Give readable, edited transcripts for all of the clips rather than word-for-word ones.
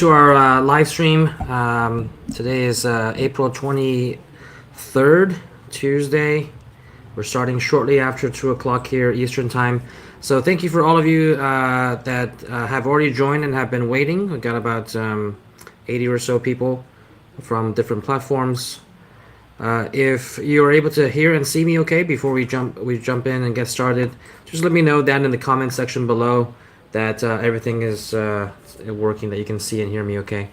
To our live stream. Today is April 23rd, Tuesday. We're starting shortly after 2 o'clock here Eastern Time. So thank you for all of you that have already joined and have been waiting. We've got about 80 or so people from different platforms. If you're able to hear and see me okay before we jump in and get started, just let me know down in the comment section below that everything is working, that you can see and hear me okay.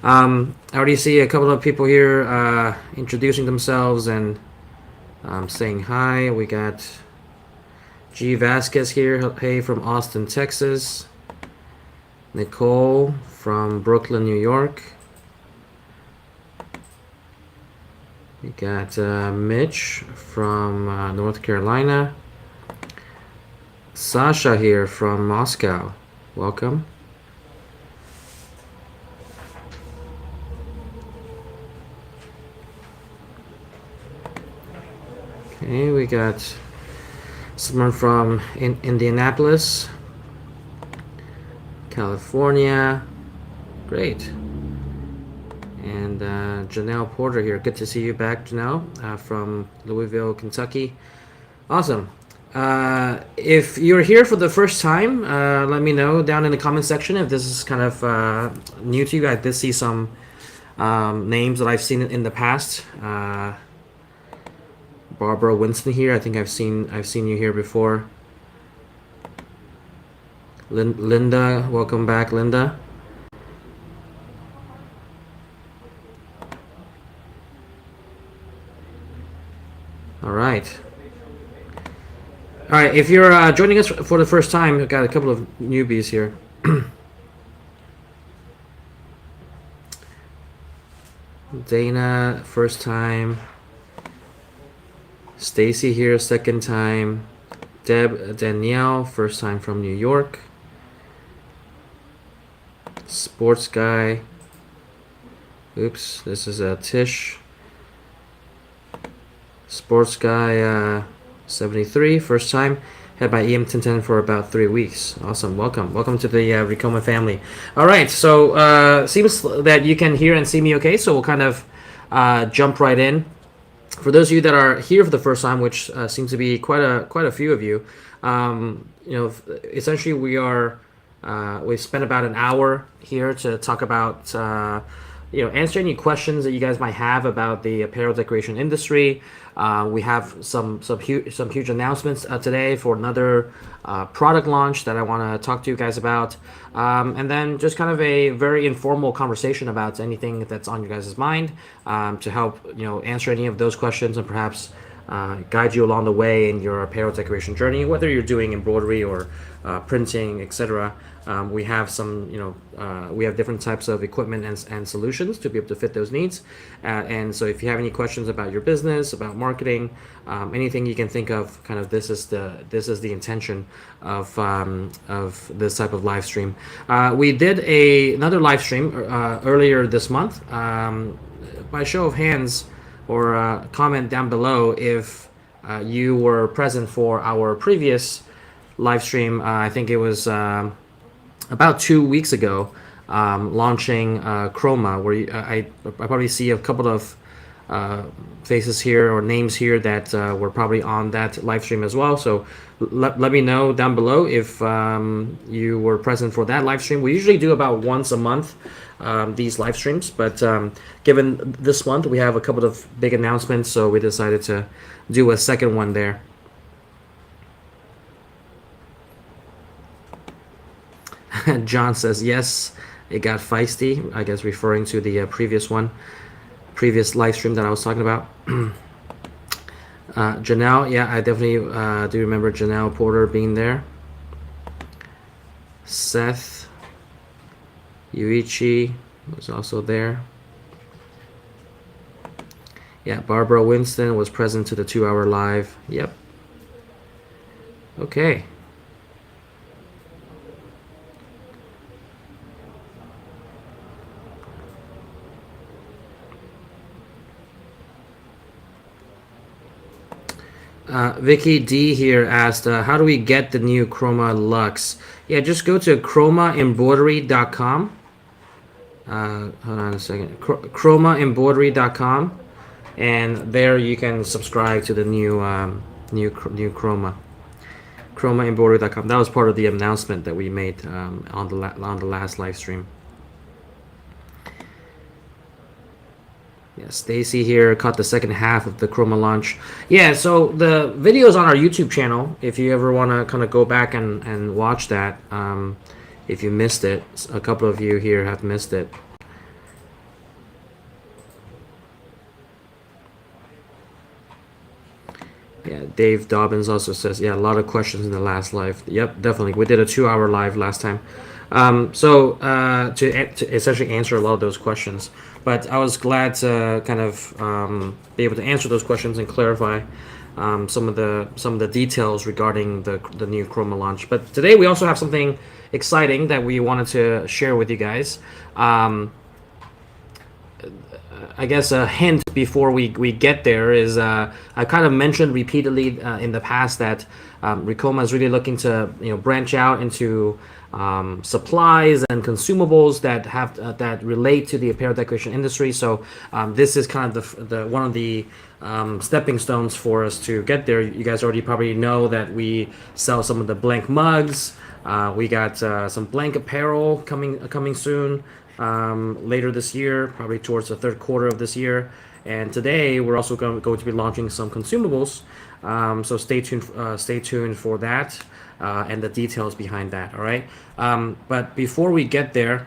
I already see a couple of people here introducing themselves and saying hi. We got G. Vasquez here, hey, from Austin, Texas. Nicole from Brooklyn, New York. We got Mitch from North Carolina. Sasha here from Moscow. Welcome. Okay, we got someone from Indianapolis, California. Great. And Janelle Porter here. Good to see you back, Janelle, from Louisville, Kentucky. Awesome. If you're here for the first time, let me know down in the comment section if this is kind of new to you. I did see some names that I've seen in the past. Barbara Winston here. I think I've seen you here before. Linda, welcome back, Linda. All right. All right, if you're joining us for the first time, we've got a couple of newbies here. Dana, first time. Stacy here, second time. Danielle, first time from New York. Sports guy. Oops, this is Tish. Sports guy 73, first time. Had my EM 1010 for about 3 weeks. Awesome, welcome to the Ricoma family. All right, so seems that you can hear and see me okay, so we'll kind of jump right in. For those of you that are here for the first time, which seems to be quite a few of you, essentially we've spent about an hour here to talk about answer any questions that you guys might have about the apparel decoration industry. We have some huge announcements today for another product launch that I want to talk to you guys about, and then just kind of a very informal conversation about anything that's on your guys' mind, to help answer any of those questions and perhaps guide you along the way in your apparel decoration journey, whether you're doing embroidery or printing, etc. We have we have different types of equipment and solutions to be able to fit those needs. And so if you have any questions about your business, about marketing, anything you can think of, kind of this is the intention of this type of live stream. We did another live stream earlier this month. By show of hands, or comment down below if you were present for our previous live stream. I think it was about 2 weeks ago, launching Roma, where I probably see a couple of faces here or names here that were probably on that live stream as well. So let me know down below if you were present for that live stream. We usually do about once a month these live streams, but given this month we have a couple of big announcements, so we decided to do a second one there. John says yes, it got feisty, I guess referring to the previous live stream that I was talking about. Janelle, yeah, I definitely do remember Janelle Porter being there. Seth Yuichi was also there. Yeah, Barbara Winston was present to the 2-hour live. Yep. Okay. Vicky D here asked, how do we get the new Roma Luxe? Yeah, just go to chromaembroidery.com. Hold on a second. Chromaembroidery.com, and there you can subscribe to the new Chroma. Chromaembroidery.com. That was part of the announcement that we made on the last live stream. Yeah, Stacy here caught the second half of the Chroma launch. Yeah, so the video is on our YouTube channel. If you ever want to kind of go back and watch that, if you missed it, a couple of you here have missed it. Yeah, Dave Dobbins also says, yeah, a lot of questions in the last live. Yep, definitely. We did a 2-hour live last time. To essentially answer a lot of those questions. But I was glad to kind of be able to answer those questions and clarify some of the details regarding the new Chroma launch. But today we also have something exciting that we wanted to share with you guys. I guess a hint before we get there is I kind of mentioned repeatedly in the past that Ricoma is really looking to branch out into supplies and consumables that have that relate to the apparel decoration industry. So this is kind of the one of the stepping stones for us to get there. You guys already probably know that we sell some of the blank mugs. We got some blank apparel coming soon. Later this year, probably towards the third quarter of this year. And today we're also going to be launching some consumables. So stay tuned for that and the details behind that. All right. But before we get there,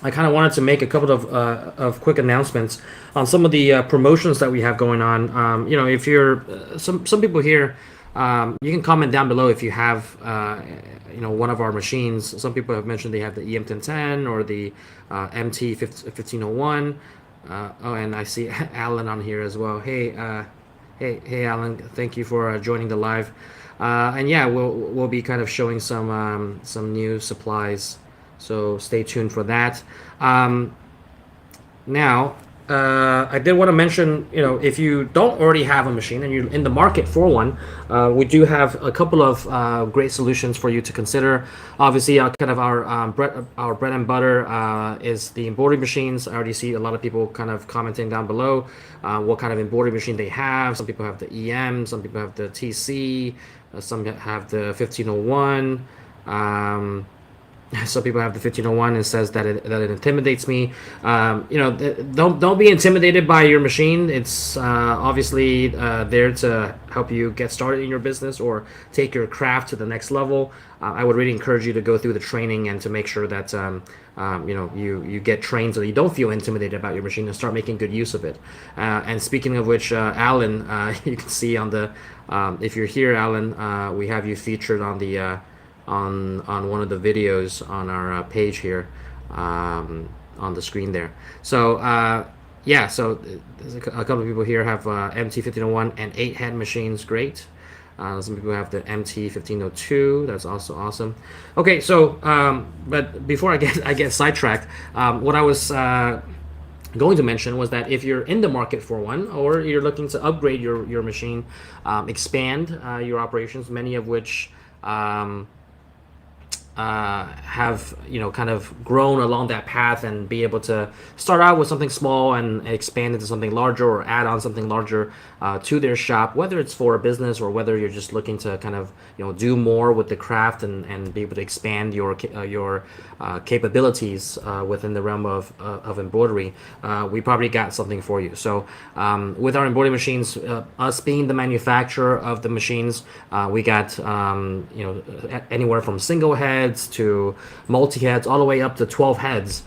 I kind of wanted to make a couple of quick announcements on some of the promotions that we have going on. If you're some people here. You can comment down below if you have, one of our machines. Some people have mentioned they have the EM1010 or the MT1501. And I see Alan on here as well. Hey, Alan, thank you for joining the live. And yeah, we'll be kind of showing some new supplies. So stay tuned for that. Now. I did want to mention, if you don't already have a machine and you're in the market for one, we do have a couple of great solutions for you to consider. Obviously, kind of our bread and butter is the embroidery machines. I already see a lot of people kind of commenting down below what kind of embroidery machine they have. Some people have the EM, some people have the TC, some have the 1501. Some people have the 1501 and says that it intimidates me. Don't be intimidated by your machine. It's obviously there to help you get started in your business or take your craft to the next level. I would really encourage you to go through the training and to make sure that you get trained so that you don't feel intimidated about your machine and start making good use of it. And speaking of which, Alan, you can see on the if you're here, Alan, we have you featured on the on one of the videos on our page here on the screen there. So yeah, so there's a couple of people here have MT1501 and 8-head machines. Great. Some people have the MT1502. That's also awesome. Okay, so but before I get sidetracked, what I was going to mention was that if you're in the market for one or you're looking to upgrade your machine, expand your operations, many of which have kind of grown along that path and be able to start out with something small and expand into something larger or add on something larger to their shop, whether it's for a business or whether you're just looking to kind of do more with the craft and be able to expand your capabilities within the realm of embroidery. We probably got something for you. So with our embroidery machines, us being the manufacturer of the machines, we got anywhere from single heads to multi-heads all the way up to 12 heads.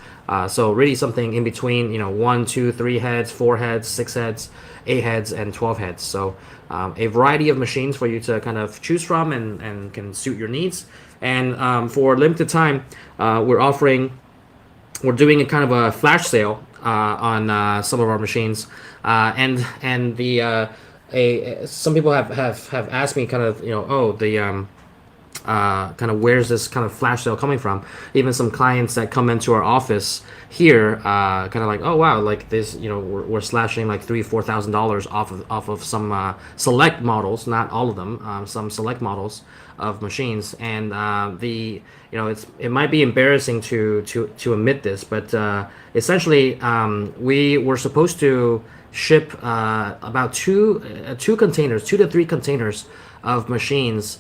So really something in between, 1, 2, 3 heads, 4 heads, 6 heads, 8 heads, and 12 heads. So a variety of machines for you to kind of choose from and can suit your needs. And for limited time, we're doing a kind of a flash sale on some of our machines. And some people have asked me kind of, kind of where's this kind of flash sale coming from. Even some clients that come into our office here, kind of like, oh wow, like this, we're slashing like $3,000-4,000 off of some select models, not all of them, some select models of machines. And it might be embarrassing to admit this, but essentially we were supposed to ship about two containers, 2 to 3 containers of machines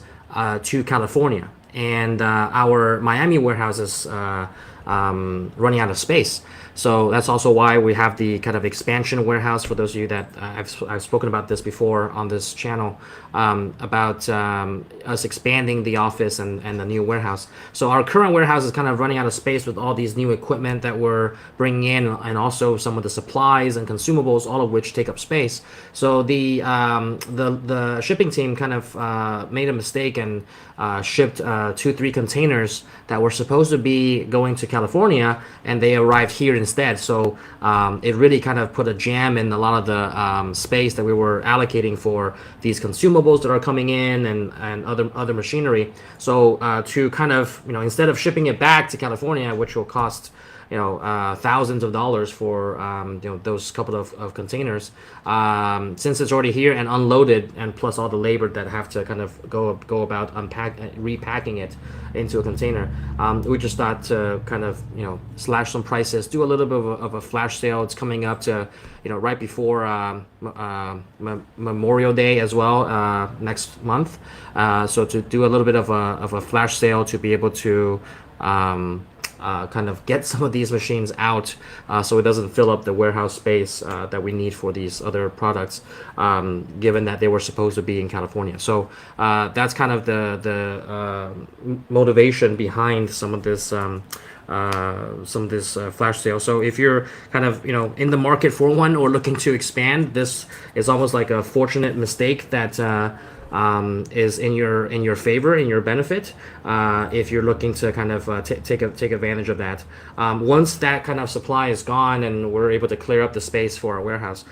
to California, and our Miami warehouse is running out of space. So that's also why we have the kind of expansion warehouse. For those of you that I've spoken about this before on this channel, about us expanding the office and the new warehouse. So our current warehouse is kind of running out of space with all these new equipment that we're bringing in, and also some of the supplies and consumables, all of which take up space. So the shipping team kind of made a mistake and shipped 2-3 containers that were supposed to be going to California, and they arrived here instead. So it really kind of put a jam in a lot of the space that we were allocating for these consumables that are coming in, and other machinery. So to kind of, instead of shipping it back to California, which will cost thousands of dollars for those couple of containers, since it's already here and unloaded, and plus all the labor that have to kind of go about repacking it into a container, we just thought to kind of slash some prices, do a little bit of a flash sale. It's coming up to right before Memorial Day as well, next month, so to do a little bit of a flash sale to be able to kind of get some of these machines out, so it doesn't fill up the warehouse space that we need for these other products, given that they were supposed to be in California. So that's kind of the motivation behind some of this flash sale. So if you're kind of in the market for one or looking to expand, this is almost like a fortunate mistake that is in your favor, in your benefit, if you're looking to kind of take advantage of that. Once that kind of supply is gone and we're able to clear up the space for our warehouse,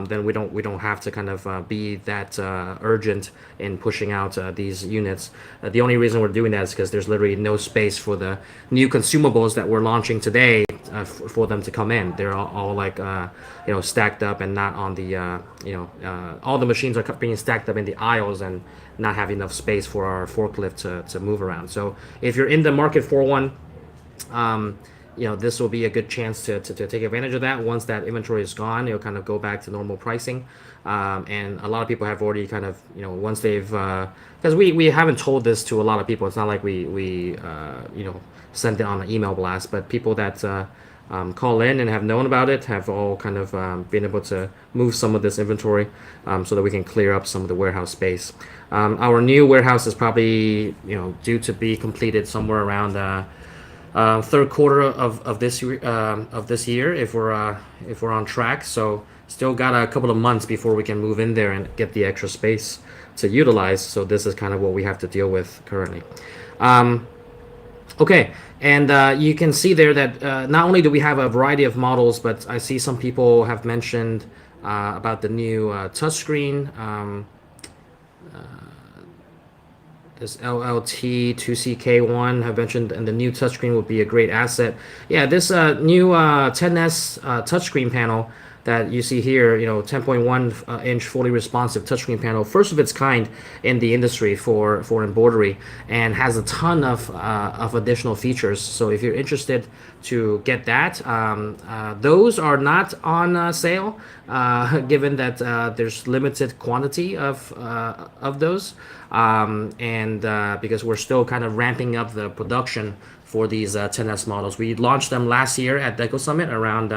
then we don't have to kind of be that urgent in pushing out these units. The only reason we're doing that is because there's literally no space for the new consumables that we're launching today for them to come in. They're all like stacked up and not on the all the machines are being stacked up in the aisles and not have enough space for our forklift to move around. So if you're in the market for one, this will be a good chance to take advantage of that. Once that inventory is gone, it'll kind of go back to normal pricing. And a lot of people have already kind of, once they've, because we haven't told this to a lot of people. It's not like we sent it on an email blast, but people that call in and have known about it have all kind of been able to move some of this inventory, so that we can clear up some of the warehouse space. Our new warehouse is probably due to be completed somewhere around third quarter of this year, if we're on track. So still got a couple of months before we can move in there and get the extra space to utilize. So this is kind of what we have to deal with currently. Okay, and you can see there that not only do we have a variety of models, but I see some people have mentioned about the new touchscreen. This LLT 2CK1 have mentioned, and the new touchscreen would be a great asset. Yeah, this new 10S touchscreen panel that you see here, 10.1 inch fully responsive touchscreen panel, first of its kind in the industry for embroidery, and has a ton of additional features. So if you're interested to get that, those are not on sale, given that there's limited quantity of those, and because we're still kind of ramping up the production for these 10S models. We launched them last year at Deco Summit around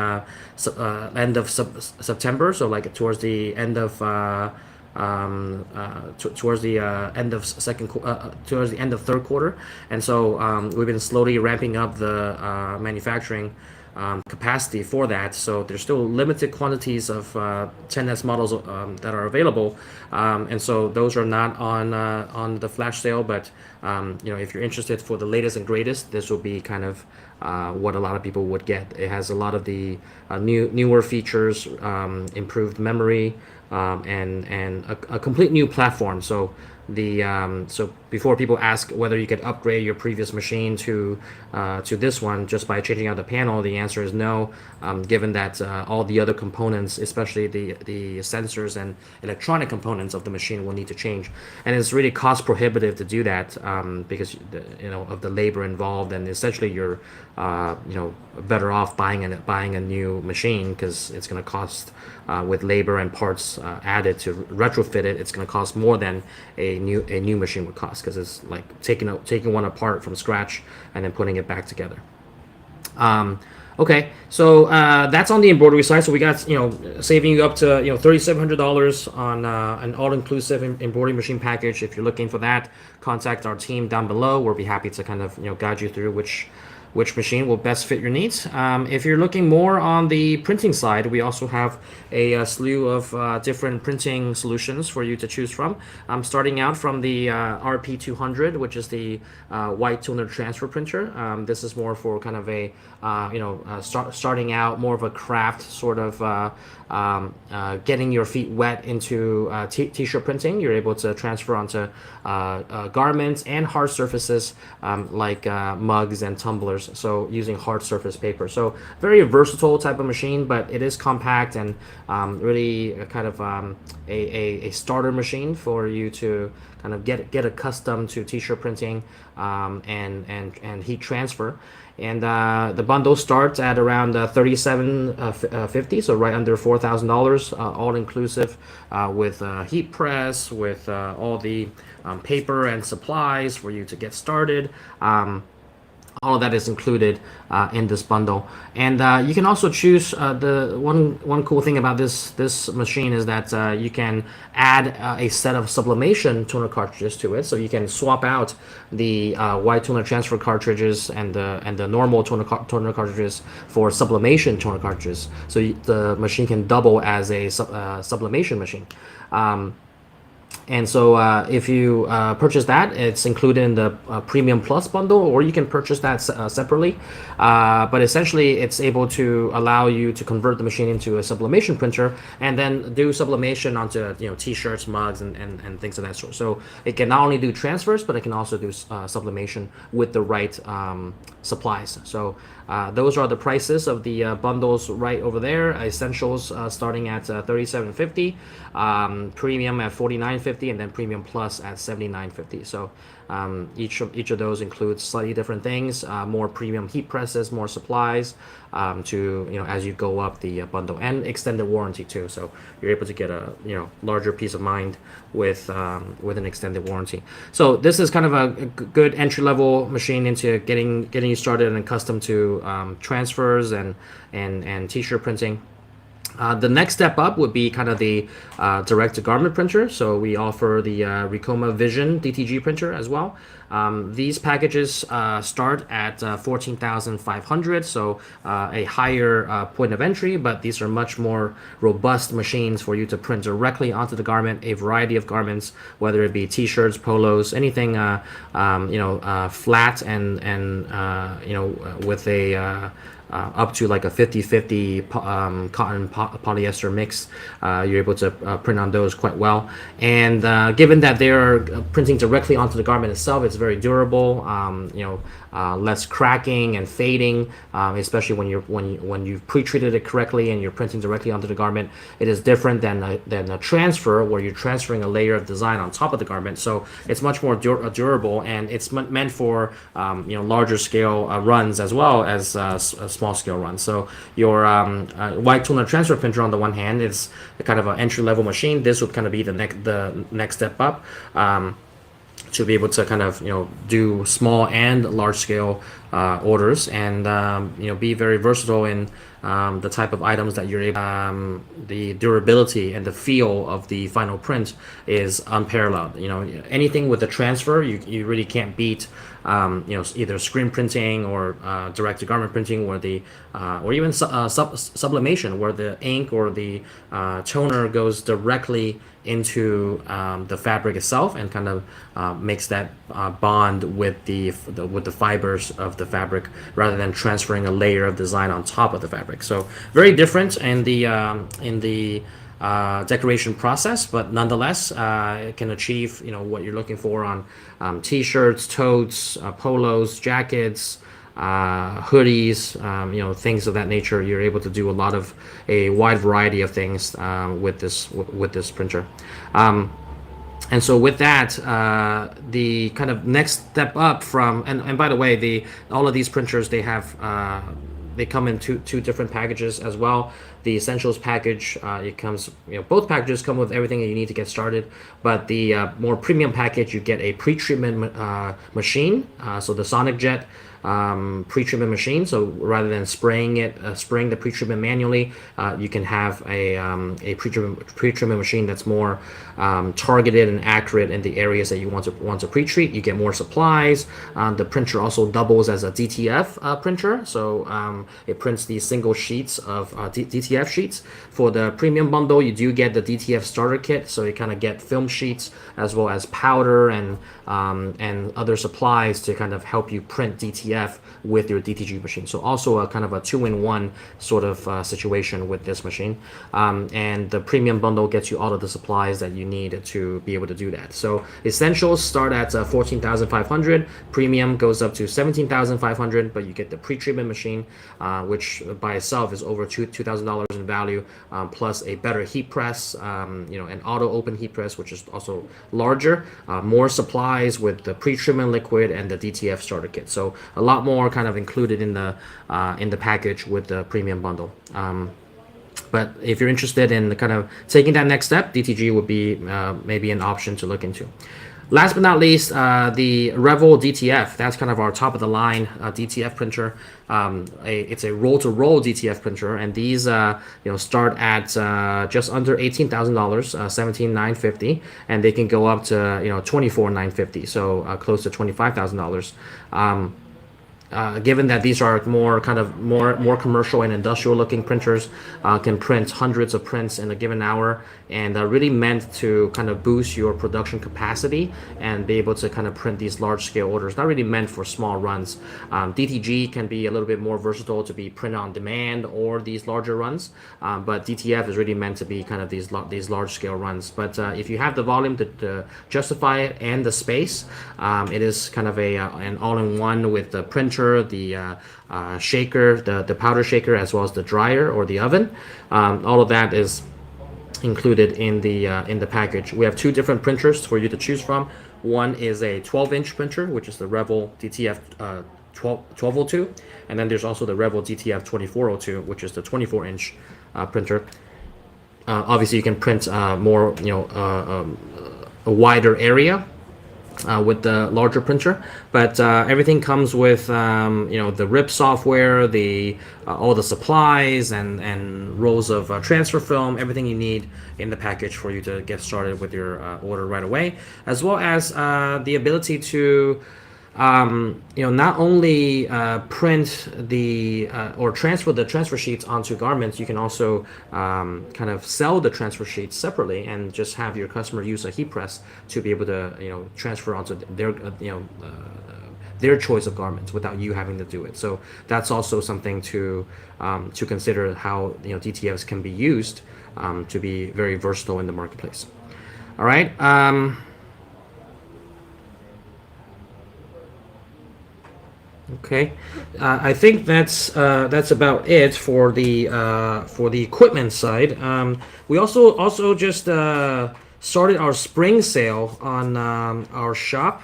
end of September, so like towards the end of towards the end of third quarter, and so we've been slowly ramping up the manufacturing capacity for that. So there's still limited quantities of 10S models that are available, and so those are not on the flash sale, but if you're interested for the latest and greatest, this will be kind of what a lot of people would get. It has a lot of the newer features, improved memory, and a complete new platform. So before people ask whether you could upgrade your previous machine to this one just by changing out the panel, the answer is no. Given that all the other components, especially the sensors and electronic components of the machine, will need to change, and it's really cost prohibitive to do that because of the labor involved, and essentially you're better off buying a new machine because it's going to cost with labor and parts added to retrofit it. It's going to cost more than a new machine would cost because it's like taking one apart from scratch and then putting it back together. Okay, so that's on the embroidery side. So we got saving you up to $3,700 on an all-inclusive embroidery machine package. If you're looking for that, contact our team down below. We'll be happy to kind of guide you through which machine will best fit your needs. If you're looking more on the printing side, we also have a slew of different printing solutions for you to choose from. Starting out from the RP200, which is the white toner transfer printer. This is more for kind of a starting out, more of a craft sort of getting your feet wet into t-shirt printing. You're able to transfer onto garments and hard surfaces like mugs and tumblers, so using hard surface paper. So very versatile type of machine, but it is compact and really kind of a starter machine for you to kind of get accustomed to t-shirt printing and heat transfer. And the bundle starts at around $3,750, so right under $4,000, all inclusive, with heat press, with all the paper and supplies for you to get started. All of that is included in this bundle, and you can also choose the one cool thing about this machine is that you can add a set of sublimation toner cartridges to it, so you can swap out the white toner transfer cartridges and the normal toner cartridges for sublimation toner cartridges, so the machine can double as a sublimation machine. And so if you purchase that, it's included in the Premium Plus bundle, or you can purchase that separately. But essentially, it's able to allow you to convert the machine into a sublimation printer and then do sublimation onto t-shirts, mugs, and things of that sort. So it can not only do transfers, but it can also do sublimation with the right supplies. So those are the prices of the bundles right over there. Essentials starting at $3,750, Premium at $4,950, and then Premium Plus at $7,950. So each of those includes slightly different things, more premium heat presses, more supplies to as you go up the bundle, and extended warranty too. So you're able to get a larger peace of mind with an extended warranty. So this is kind of a good entry level machine into getting you started and accustomed to transfers and t-shirt printing. The next step up would be kind of the direct-to-garment printer. So we offer the Ricoma Vision DTG printer as well. These packages start at $14,500, so a higher point of entry, but these are much more robust machines for you to print directly onto the garment, a variety of garments, whether it be t-shirts, polos, anything flat and with a up to like a 50-50 cotton polyester mix. You're able to print on those quite well, and given that they are printing directly onto the garment itself, it's very durable. Less cracking and fading, especially when you've pre-treated it correctly and you're printing directly onto the garment. It is different than a transfer where you're transferring a layer of design on top of the garment. So it's much more durable, and it's meant for larger scale runs as well as small scale runs. So your white toner transfer printer, on the one hand, is kind of an entry level machine. This would kind of be the next step up. To be able to kind of do small and large scale orders, and be very versatile in the type of items that you're able. The durability and the feel of the final print is unparalleled. Anything with the transfer, you really can't beat. Either screen printing or direct to garment printing, or even sublimation, where the ink or the toner goes directly into the fabric itself and kind of makes that bond with the fibers of the fabric, rather than transferring a layer of design on top of the fabric. So very different in the decoration process, but nonetheless, it can achieve what you're looking for on t-shirts, totes, polos, jackets, hoodies, things of that nature. You're able to do a wide variety of things with this printer. And so with that, the kind of next step up from, and by the way, all of these printers, they come in two different packages as well. The Essentials package, it comes, both packages come with everything that you need to get started. But the more premium package, you get a pre-treatment machine, so the Sonic Jet pre-treatment machine. So rather than spraying the pre-treatment manually, you can have a pre-treatment machine that's more targeted and accurate in the areas that you want to pre-treat. You get more supplies. The printer also doubles as a DTF printer, so it prints these single sheets of DTF sheets. For the premium bundle, you do get the DTF starter kit, so you kind of get film sheets as well as powder and other supplies to kind of help you print DTF with your DTG machine. So also a kind of a 2-in-1 sort of situation with this machine. And the premium bundle gets you all of the supplies that you need to be able to do that. So Essentials start at $14,500. Premium goes up to $17,500, but you get the pre-treatment machine, which by itself is over $2,000 in value, plus a better heat press, an auto open heat press, which is also larger, more supplies with the pre-treatment liquid and the DTF starter kit. So a lot more kind of included in the package with the premium bundle. But if you're interested in kind of taking that next step, DTG would be maybe an option to look into. Last but not least, the Revel DTF. That's kind of our top of the line DTF printer. It's a roll-to-roll DTF printer, and these start at just under $18,000, $17,950, and they can go up to $24,950, so close to $25,000. Given that these are more commercial and industrial looking printers, can print hundreds of prints in a given hour, and are really meant to kind of boost your production capacity and be able to kind of print these large scale orders. Not really meant for small runs. DTG can be a little bit more versatile to be print on demand or these larger runs, but DTF is really meant to be kind of these large scale runs. But if you have the volume to justify it and the space, it is kind of an all-in-one with the printer, the shaker, the powder shaker, as well as the dryer or the oven. All of that is included in the package. We have two different printers for you to choose from. One is a 12-inch printer, which is the Revel DTF 1202, and then there's also the Revel DTF 2402, which is the 24-inch printer. Obviously, you can print more, a wider area with the larger printer, but everything comes with the RIP software, all the supplies and rolls of transfer film, everything you need in the package for you to get started with your order right away, as well as the ability to not only print or transfer the transfer sheets onto garments. You can also kind of sell the transfer sheets separately and just have your customer use a heat press to be able to transfer onto their choice of garments without you having to do it. So that's also something to consider, how DTFs can be used to be very versatile in the marketplace. All right. Okay, I think that's about it for the equipment side. We also just started our spring sale on our shop,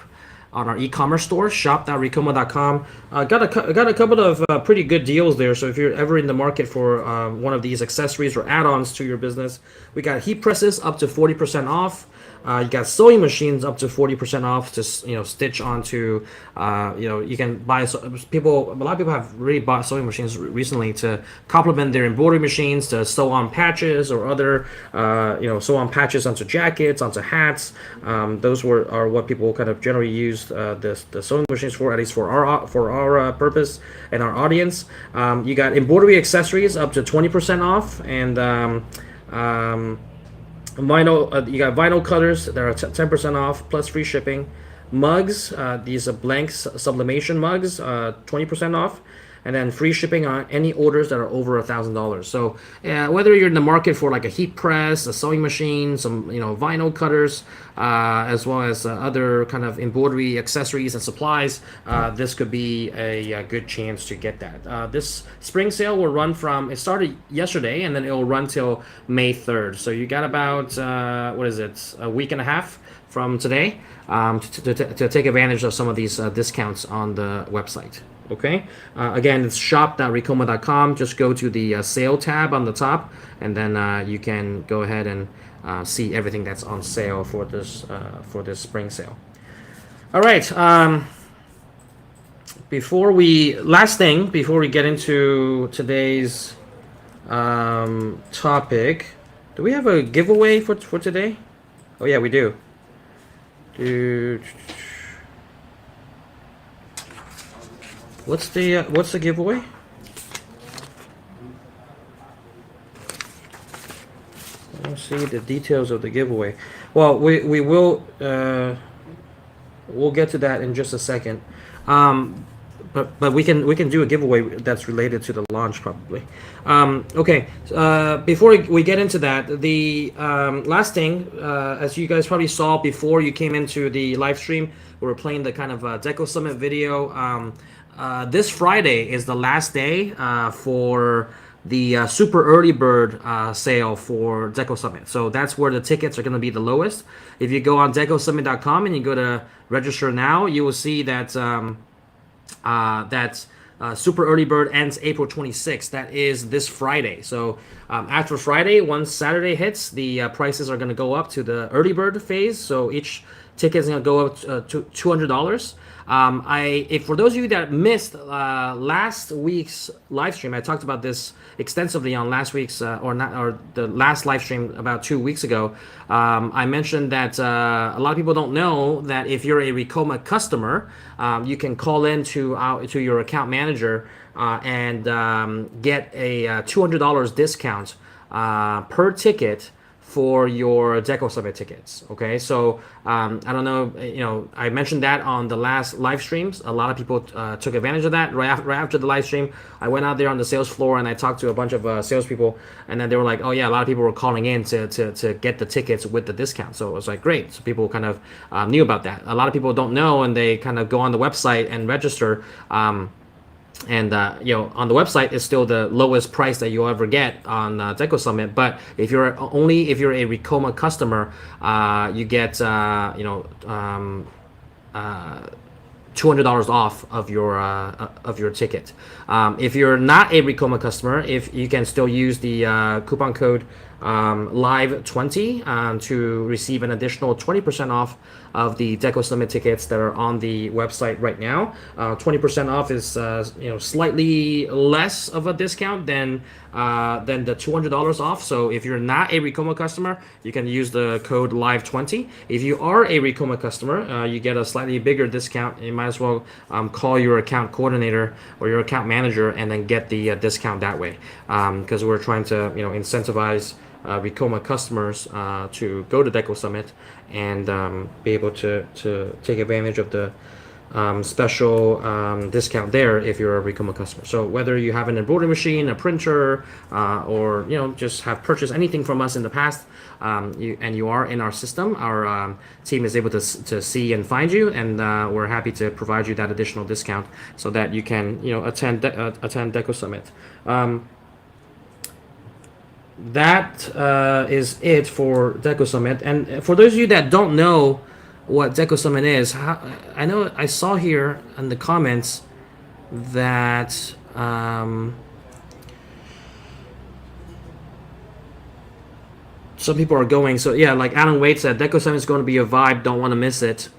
on our e-commerce store, shop.ricoma.com. Got a couple of pretty good deals there. So if you're ever in the market for one of these accessories or add-ons to your business, we got heat presses up to 40% off. You got sewing machines up to 40% off to stitch onto. You can buy people. A lot of people have really bought sewing machines recently to complement their embroidery machines, to sew on patches or other sew on patches onto jackets, onto hats. Those are what people kind of generally use the sewing machines for, at least for our purpose and our audience. You got embroidery accessories up to 20% off, and vinyl. You got vinyl cutters that are 10% off plus free shipping. Mugs, these are blanks sublimation mugs, 20% off, and then free shipping on any orders that are over $1,000. So whether you're in the market for like a heat press, a sewing machine, some vinyl cutters, as well as other kind of embroidery accessories and supplies, this could be a good chance to get that. This spring sale will run from, it started yesterday, and then it will run till May 3rd. So you got about a week and a half from today to take advantage of some of these discounts on the website. Okay, again, it's shop.ricoma.com. Just go to the sale tab on the top, and then you can go ahead and see everything that's on sale for this spring sale. All right. Before we get into today's topic, do we have a giveaway for today? Oh yeah, we do. What's the giveaway? Let's see the details of the giveaway. Well, we will we'll get to that in just a second. But we can do a giveaway that's related to the launch probably. Okay. Before we get into that, the last thing, as you guys probably saw before you came into the live stream, we were playing the kind of Deco Summit video. This Friday is the last day for the super early bird sale for Deco Summit. So that's where the tickets are going to be the lowest. If you go on decosummit.com and you go to register now, you will see that super early bird ends April 26th. That is this Friday. So after Friday, once Saturday hits, the prices are going to go up to the early bird phase. So each ticket is going to go up to $200. If for those of you that missed last week's live stream, I talked about this extensively on last week's or the last live stream about 2 weeks ago. I mentioned that a lot of people don't know that if you're a Ricoma customer, you can call in to your account manager and get a $200 discount per ticket for your Deco Summit tickets. Okay, so I don't know, I mentioned that on the last live streams. A lot of people took advantage of that. Right after the live stream, I went out there on the sales floor and I talked to a bunch of salespeople, and then they were like, oh yeah, a lot of people were calling in to get the tickets with the discount. So it was like, great. So people kind of knew about that. A lot of people don't know, and they kind of go on the website and register. And on the website it's still the lowest price that you'll ever get on Deco Summit. But if you're a Ricoma customer, you get $200 off of your ticket. If you're not a Ricoma customer, if you can still use the coupon code live20 to receive an additional 20% off of the Deco Summit tickets that are on the website right now. 20% off is slightly less of a discount than the $200 off. So if you're not a Ricoma customer, you can use the code live20. If you are a Ricoma customer, you get a slightly bigger discount. You might as well call your account coordinator or your account manager and then get the discount that way, because we're trying to incentivize Ricoma customers to go to Deco Summit and be able to take advantage of the special discount there if you're a Ricoma customer. So whether you have an embroidery machine, a printer, or just have purchased anything from us in the past, you are in our system, our team is able to see and find you, and we're happy to provide you that additional discount so that you can attend Deco Summit. That is it for Deco Summit. And for those of you that don't know what Deco Summit is, I know I saw here in the comments that some people are going. So yeah, like Alan Wade said, Deco Summit is going to be a vibe. Don't want to miss it.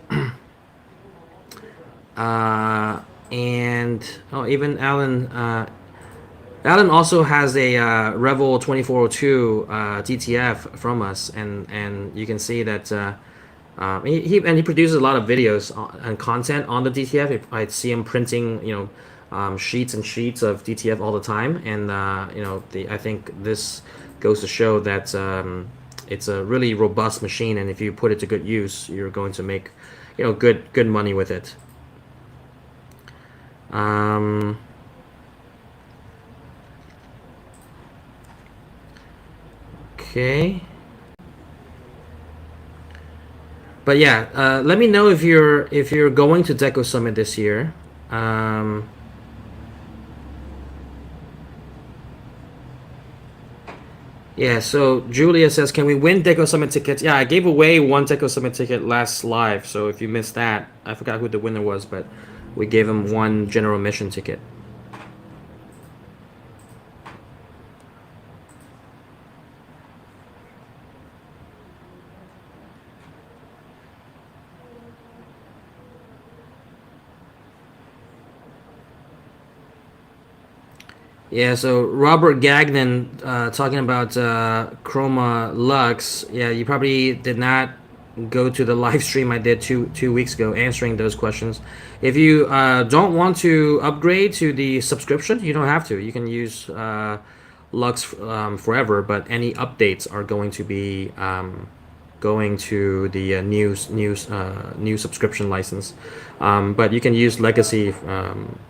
And oh, even Alan also has a Revel 2402 DTF from us, and you can see that he produces a lot of videos and content on the DTF. I see him printing, sheets and sheets of DTF all the time, and I think this goes to show that it's a really robust machine, and if you put it to good use, you're going to make good money with it. Okay. But yeah, let me know if you're going to Deco Summit this year. Yeah, so Julia says, can we win Deco Summit tickets? Yeah, I gave away one Deco Summit ticket last live, so if you missed that, I forgot who the winner was, but we gave him one general admission ticket. Yeah, so Robert Gagnon talking about Chroma Lux. Yeah, you probably did not go to the live stream I did two weeks ago answering those questions. If you don't want to upgrade to the subscription, you don't have to. You can use Lux forever, but any updates are going to be going to the new subscription license. But you can use Legacy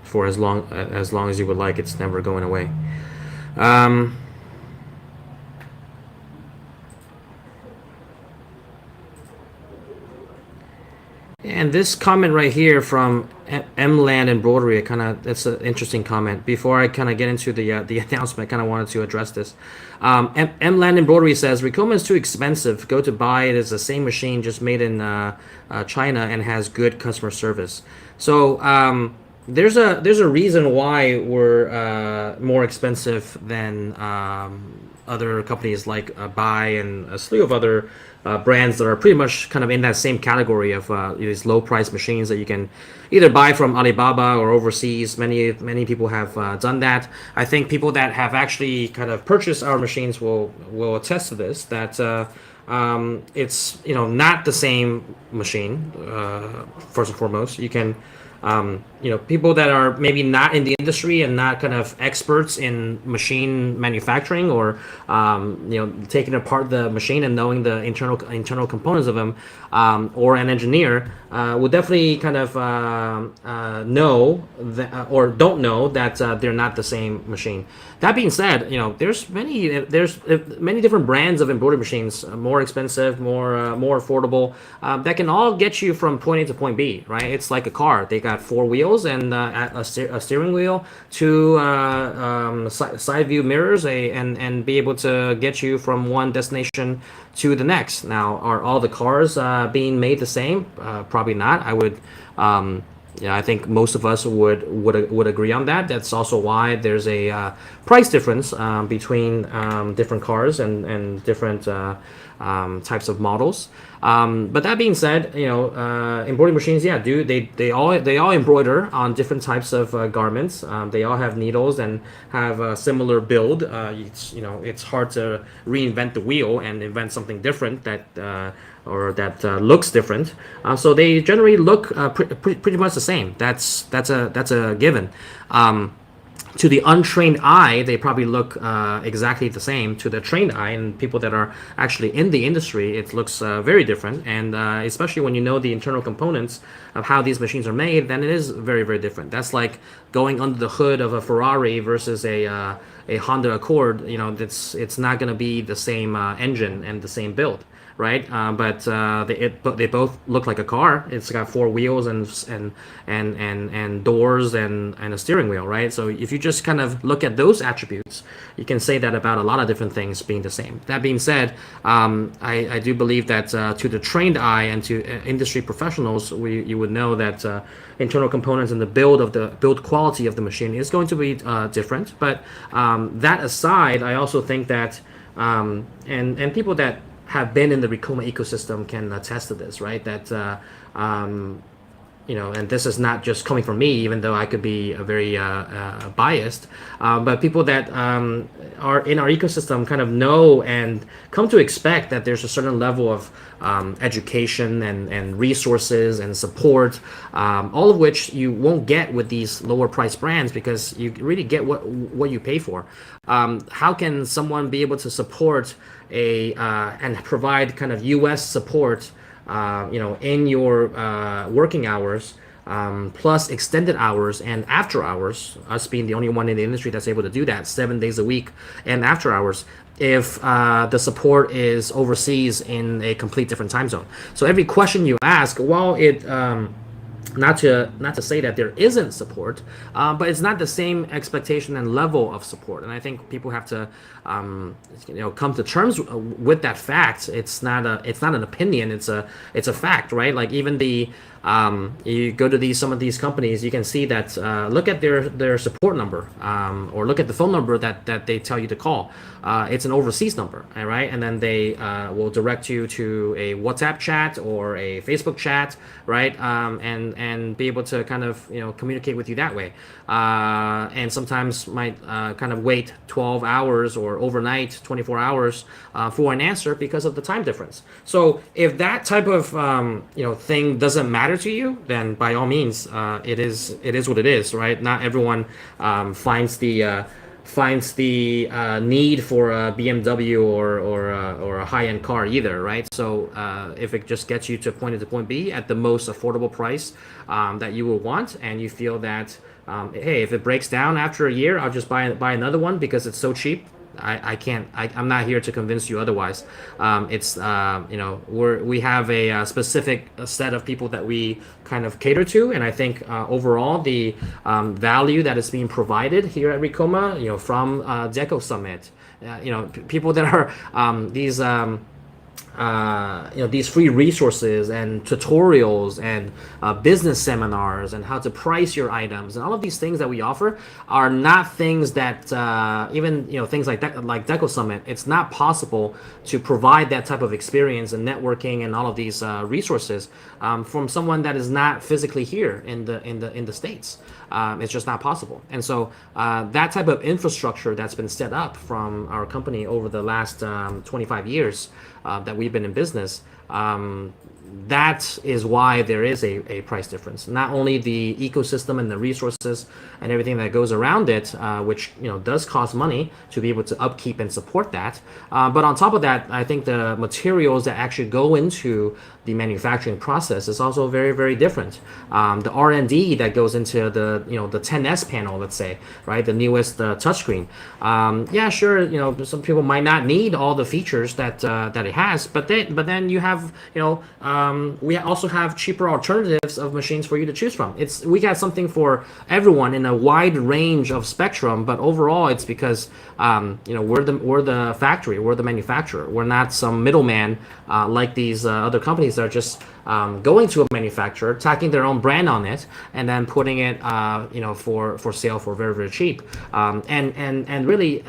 for as long as you would like. It's never going away. And this comment right here from Land Embroidery, that's an interesting comment. Before I kind of get into the announcement, I kind of wanted to address this. Land Embroidery says Ricoma is too expensive. Go to buy it. It's the same machine, just made in China, and has good customer service. So there's a reason why we're more expensive than other companies like Buy and a slew of other brands that are pretty much kind of in that same category of these low price machines that you can either buy from Alibaba or overseas. Many people have done that. I think people that have actually kind of purchased our machines will attest to this, that it's not the same machine. First and foremost, you can people that are maybe not in the industry and not kind of experts in machine manufacturing, or taking apart the machine and knowing the internal components of them, or an engineer will definitely kind of know that, or don't know that they're not the same machine. That being said, there's many different brands of embroidery machines, more expensive, more affordable, that can all get you from point A to point B. Right? It's like a car. They got four wheels and a steering wheel, two side view mirrors, and be able to get you from one destination to the next. Now, are all the cars being made the same? Probably not. I would. I think most of us would agree on that. That's also why there's a price difference between different cars and different types of models. But that being said, embroidery machines, yeah, they all embroider on different types of garments. They all have needles and have a similar build. It's hard to reinvent the wheel and invent something different that looks different. So they generally look pretty much the same. That's a given. To the untrained eye, they probably look exactly the same. To the trained eye and people that are actually in the industry, it looks very different. And especially when you know the internal components of how these machines are made, then it is very, very different. That's like going under the hood of a Ferrari versus a Honda Accord. It's not going to be the same engine and the same build. Right, but they both look like a car. It's got four wheels and doors and a steering wheel, right? So if you just kind of look at those attributes, you can say that about a lot of different things being the same. That being said, I do believe that to the trained eye and to industry professionals, you would know that internal components and the build quality of the machine is going to be different. But that aside, I also think that And people that have been in the Ricoma ecosystem can attest to this, right? That and this is not just coming from me, even though I could be very biased, but people that are in our ecosystem kind of know and come to expect that there's a certain level of education and resources and support, all of which you won't get with these lower price brands because you really get what you pay for. How can someone be able to support and provide kind of U.S. support in your working hours, plus extended hours and after hours, us being the only one in the industry that's able to do that 7 days a week and after hours, if the support is overseas in a complete different time zone. So every question you ask, while it not to say that there isn't support, but it's not the same expectation and level of support. And I think people have to come to terms with that fact. It's not an opinion. It's a fact, right? Like even you go to some of these companies, you can see that look at their support number, or look at the phone number that they tell you to call. It's an overseas number, right? And then they will direct you to a WhatsApp chat or a Facebook chat, right? And be able to kind of communicate with you that way. And sometimes might kind of wait 12 hours or overnight 24 hours for an answer because of the time difference. So if that type of thing doesn't matter to you, then by all means, it is what it is, right? Not everyone finds the need for a BMW or a high-end car either, right? So if it just gets you to point A to point B at the most affordable price that you will want, and you feel that hey, if it breaks down after a year, I'll just buy another one because it's so cheap. I'm not here to convince you otherwise. It's we have a specific set of people that we kind of cater to, and I think overall the value that is being provided here at Ricoma, from Deco Summit, people that are these free resources and tutorials and business seminars and how to price your items and all of these things that we offer are not things that even things like Deco Summit, it's not possible to provide that type of experience and networking and all of these resources from someone that is not physically here in the States. It's just not possible. And so that type of infrastructure that's been set up from our company over the last 25 years that we've been in business, that is why there is a price difference. Not only the ecosystem and the resources and everything that goes around it, which does cost money to be able to upkeep and support that, but on top of that, I think the materials that actually go into the manufacturing process is also very, very different. The R&D that goes into the 10S panel, let's say, right, the newest touchscreen. Yeah, sure, some people might not need all the features that it has, but then you have we also have cheaper alternatives of machines for you to choose from. We got something for everyone in a wide range of spectrum, but overall it's because we're the factory, we're the manufacturer. We're not some middleman like these other companies that are just going to a manufacturer, tacking their own brand on it, and then putting it for sale for very, very cheap. And really,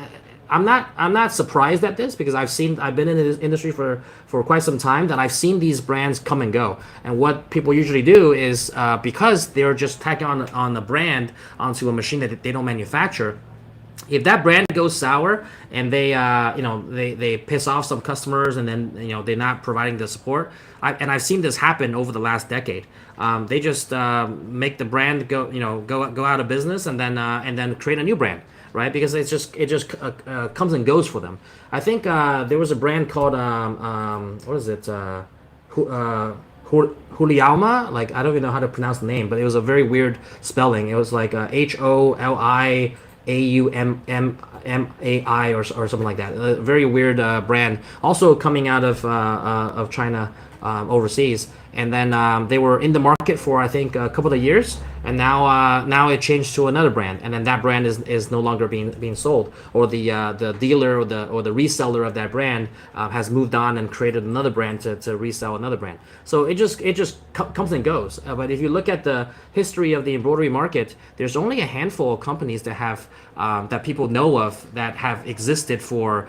I'm not surprised at this because I've been in this industry for quite some time, that I've seen these brands come and go. And what people usually do is because they're just tacking on the brand onto a machine that they don't manufacture, if that brand goes sour and they piss off some customers, and then they're not providing the support, I've seen this happen over the last decade. They just make the brand go out of business, and then create a new brand, right? Because it just comes and goes for them. I think there was a brand called what is it? Huliauma, like I don't even know how to pronounce the name, but it was a very weird spelling. It was like HOLIAUMMAI or something like that. A very weird brand, also coming out of China, overseas. And then they were in the market for I think a couple of years, and now it changed to another brand, and then that brand is no longer being sold, or the dealer or the reseller of that brand has moved on and created another brand to resell another brand. So it just comes and goes. But if you look at the history of the embroidery market, there's only a handful of companies that have that people know of that have existed for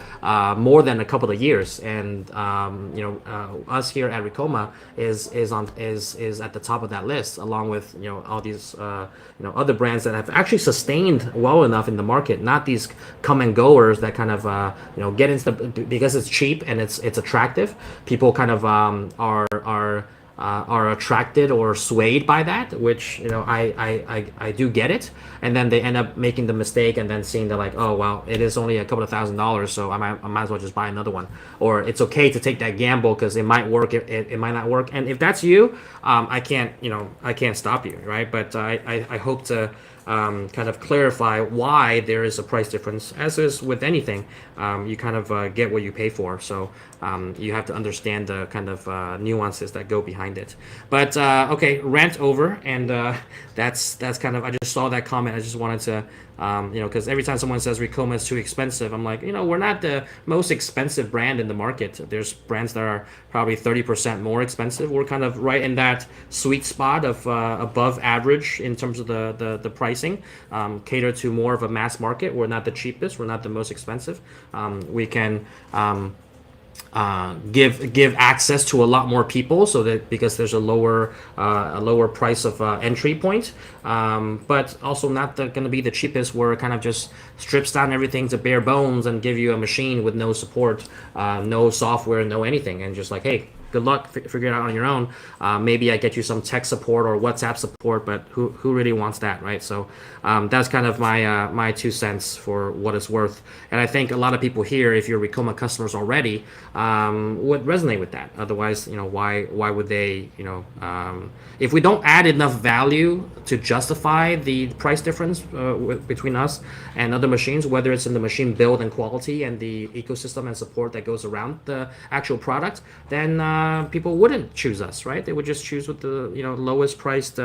more than a couple of years, and us here at Ricoma is at the top of that list, along with all these other brands that have actually sustained well enough in the market, not these come and goers that kind of get into because it's cheap and it's attractive. People kind of are attracted or swayed by that, which I do get it, and then they end up making the mistake and then seeing that like, oh well, it is only a couple of $1,000s, so I might as well just buy another one, or it's okay to take that gamble because it might work, it might not work, and if that's you, I can't stop you, right? But I hope to kind of clarify why there is a price difference. As is with anything, you kind of get what you pay for. So you have to understand the kind of nuances that go behind it. But okay, rant over, and that's kind of, I just saw that comment. I just wanted to because every time someone says Ricoma is too expensive, I'm like, we're not the most expensive brand in the market. There's brands that are probably 30% more expensive. We're kind of right in that sweet spot of above average in terms of the pricing. Cater to more of a mass market. We're not the cheapest. We're not the most expensive. We can give access to a lot more people, so that because there's a lower price of entry point, but also not going to be the cheapest, where it kind of just strips down everything to bare bones and give you a machine with no support, no software, no anything, and just like, hey, good luck, figure it out on your own. Maybe I get you some tech support or WhatsApp support, but who really wants that, right? So that's kind of my 2 cents for what it's worth. And I think a lot of people here, if you're Ricoma customers already, would resonate with that. Otherwise, why would they, if we don't add enough value to justify the price difference between us and other machines, whether it's in the machine build and quality and the ecosystem and support that goes around the actual product, then people wouldn't choose us, right? They would just choose with the lowest priced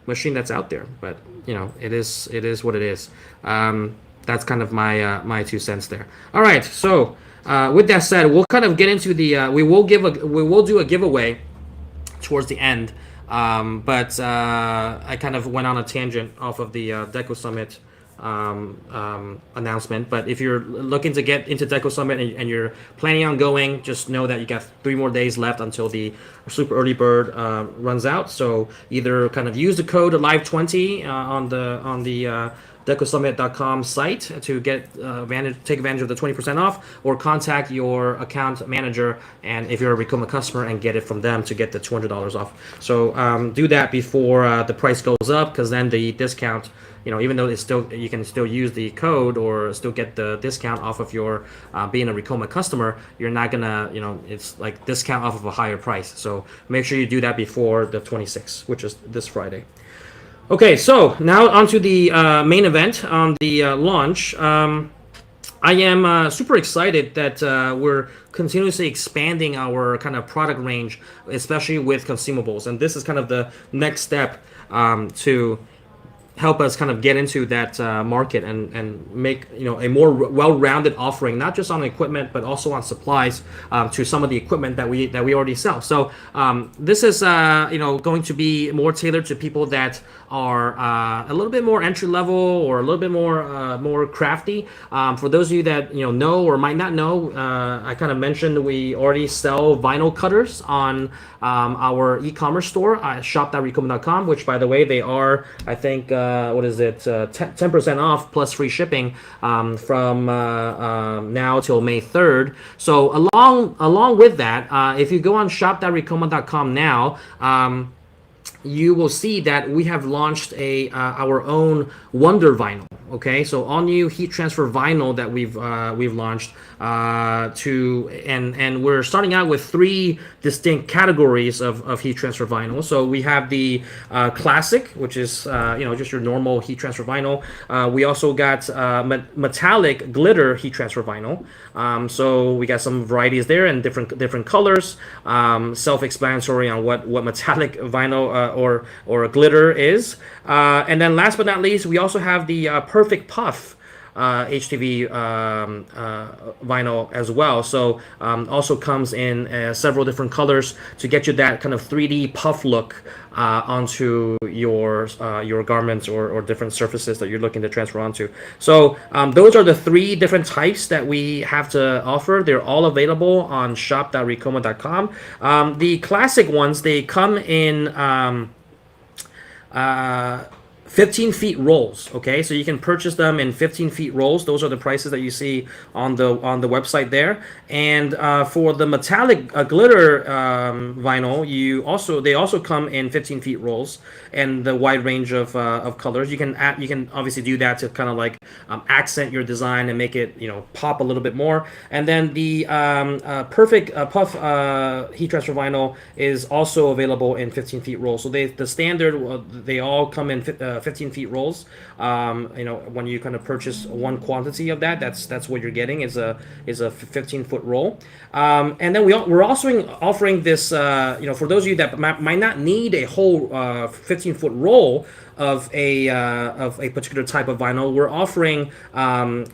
machine that's out there. But it is what it is. That's kind of my 2 cents there. All right, so with that said, we'll kind of get into the we will do a giveaway towards the end. But I kind of went on a tangent off of the Deco Summit announcement. But if you're looking to get into Deco Summit and you're planning on going, just know that you got 3 more days left until the super early bird runs out. So either kind of use the code live20 on the decosummit.com site to get take advantage of the 20% off, or contact your account manager, and if you're a Ricoma customer, and get it from them to get the $200 off. So do that before the price goes up, because then the discount, even though you can still use the code or still get the discount off of your being a Ricoma customer, you're not gonna, it's like discount off of a higher price. So make sure you do that before the 26th, which is this Friday. Okay, so now onto the main event on the launch. I am super excited that we're continuously expanding our kind of product range, especially with consumables. And this is kind of the next step to help us kind of get into that market and make a more well-rounded offering, not just on equipment but also on supplies to some of the equipment that we already sell. So this is going to be more tailored to people that are a little bit more entry level or a little bit more crafty. For those of you that know or might not know, I kind of mentioned we already sell vinyl cutters on our e-commerce store, shop.ricoma.com, which, by the way, they are, I think, 10% off plus free shipping from now till May 3rd. So along with that, if you go on shop.ricoma.com now, you will see that we have launched our own Wonder Vinyl. Okay, so all new heat transfer vinyl that we've launched and we're starting out with 3 distinct categories of heat transfer vinyl. So we have the classic, which is just your normal heat transfer vinyl. We also got metallic glitter heat transfer vinyl. So we got some varieties there and different colors. Self-explanatory on what metallic vinyl or glitter is. And then last but not least, we also have the Perfect Puff HTV vinyl as well. So also comes in several different colors to get you that kind of 3D puff look onto your garments or different surfaces that you're looking to transfer onto. So those are the three different types that we have to offer. They're all available on shop.ricoma.com. The classic ones, they come in 15 feet rolls. Okay, so you can purchase them in 15 feet rolls. Those are the prices that you see on the website there. And for the metallic glitter vinyl, they also come in 15 feet rolls and the wide range of colors. You can obviously do that to kind of like accent your design and make it pop a little bit more. And then the perfect puff heat transfer vinyl is also available in 15 feet rolls. So the standard, they all come in 15 feet rolls. When you kind of purchase one quantity of that's what you're getting is a 15-foot roll. And then we're also offering this, for those of you that might not need a whole 15-foot roll of a particular type of vinyl, we're offering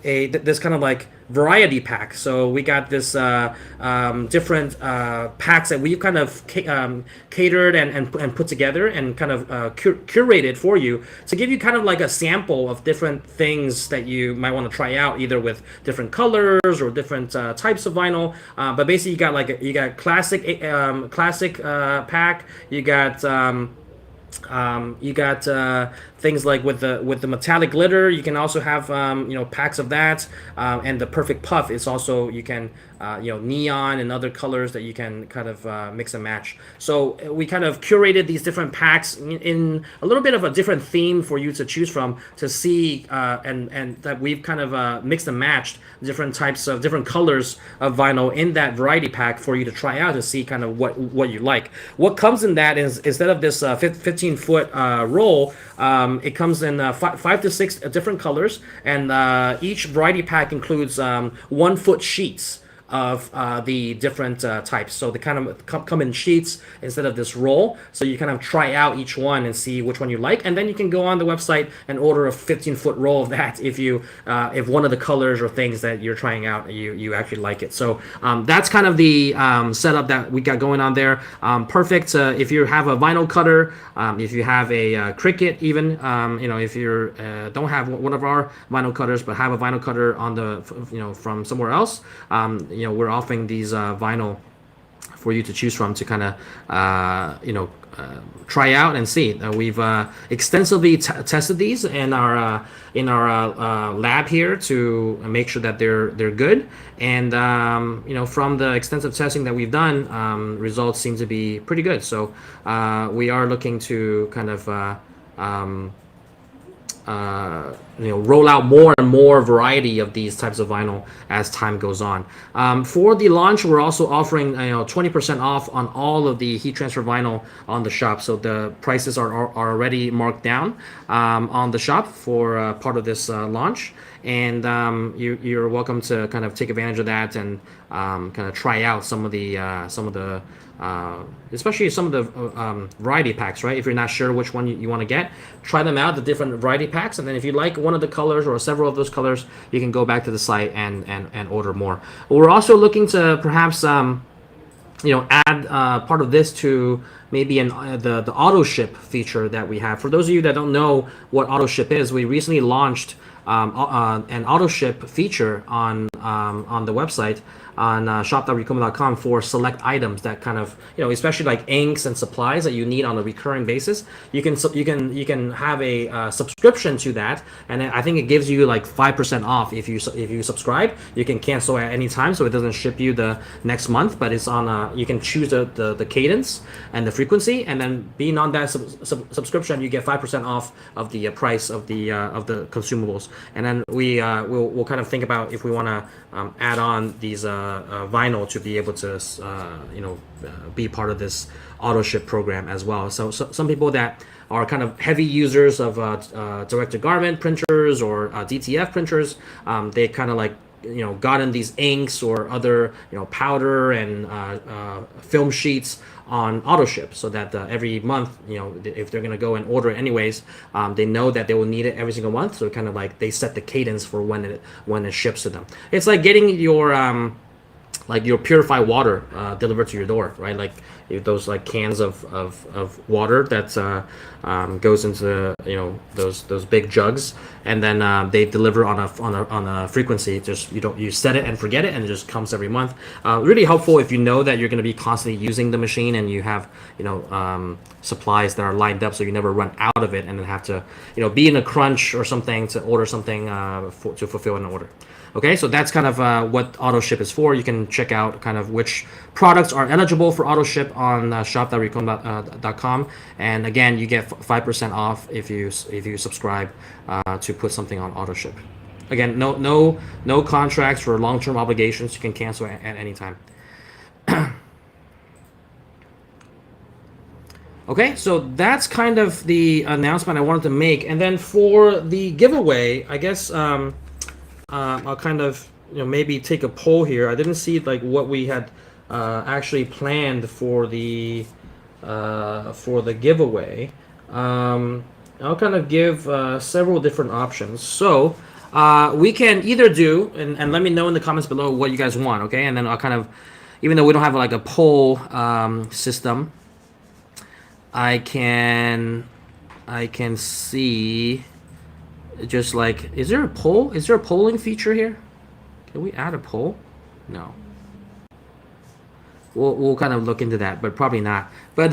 this kind of like variety pack. So we got this different packs that we've kind of catered and put together and kind of curated for you to give you kind of like a sample of different things that you might want to try out, either with different colors or different types of vinyl. But basically, you got classic pack. You got things like with the metallic glitter. You can also have packs of that, and the perfect puff is also, you can neon and other colors that you can kind of mix and match. So we kind of curated these different packs in a little bit of a different theme for you to choose from, to see and that we've kind of mixed and matched different types of different colors of vinyl in that variety pack for you to try out to see kind of what you like. What comes in that is, instead of this 15-foot roll, it comes in 5 to 6 different colors, and each variety pack includes 1-foot sheets of the different types. So they kind of come in sheets instead of this roll. So you kind of try out each one and see which one you like, and then you can go on the website and order a 15-foot roll of that if one of the colors or things that you're trying out you actually like it. So that's kind of the setup that we got going on there. Perfect if you have a vinyl cutter, if you have a Cricut, even if you don't have one of our vinyl cutters but have a vinyl cutter on the from somewhere else. We're offering these vinyl for you to choose from to kind of try out and see. We've extensively tested these in our lab here to make sure that they're good. And from the extensive testing that we've done, results seem to be pretty good. So we are looking to kind of roll out more and more variety of these types of vinyl as time goes on. For the launch, we're also offering 20% off on all of the heat transfer vinyl on the shop. So the prices are already marked down on the shop for part of this launch. And you're welcome to kind of take advantage of that and kind of try out some of the especially some of the variety packs, right? If you're not sure which one you want to get, try them out, the different variety packs, and then if you like one of the colors or several of those colors, you can go back to the site and order more. We're also looking to perhaps add part of this to maybe the auto ship feature that we have. For those of you that don't know what auto ship is, we recently launched an auto ship feature on the website on shop.ricoma.com for select items that kind of especially like inks and supplies that you need on a recurring basis. You can have a subscription to that, and I think it gives you like 5% off if you subscribe. You can cancel at any time, so it doesn't ship you the next month, but it's on you can choose the cadence and the frequency, and then being on that subscription, you get 5% off of the price of the consumables. And then we'll kind of think about if we want to add on these vinyl to be able to be part of this auto ship program as well. So some people that are kind of heavy users of direct to garment printers or DTF printers, they kind of like gotten these inks or other powder and film sheets on auto ship, so that every month, if they're gonna go and order it anyways, they know that they will need it every single month. So kind of like they set the cadence for when it ships to them. It's like getting your purified water delivered to your door, right? Like those like cans of water that goes into those big jugs, and then they deliver on a frequency. Just you set it and forget it, and it just comes every month. Really helpful if you know that you're going to be constantly using the machine, and you have supplies that are lined up, so you never run out of it, and then have to be in a crunch or something to order something to fulfill an order. Okay, so that's kind of what auto ship is for. You can check out kind of which products are eligible for auto ship on shop.ricoma.com, and again, you get 5% off if you subscribe to put something on auto ship. Again, no contracts for long-term obligations. You can cancel at any time. Okay, so that's kind of the announcement I wanted to make, and then for the giveaway, I guess. I'll kind of maybe take a poll here. I didn't see like what we had actually planned for the giveaway. I'll kind of give several different options. So we can either do, and let me know in the comments below what you guys want, okay? And then I'll kind of, even though we don't have like a poll system, I can see. Just like, is there a poll? Is there a polling feature here? Can we add a poll? No. We'll kind of look into that, but probably not. But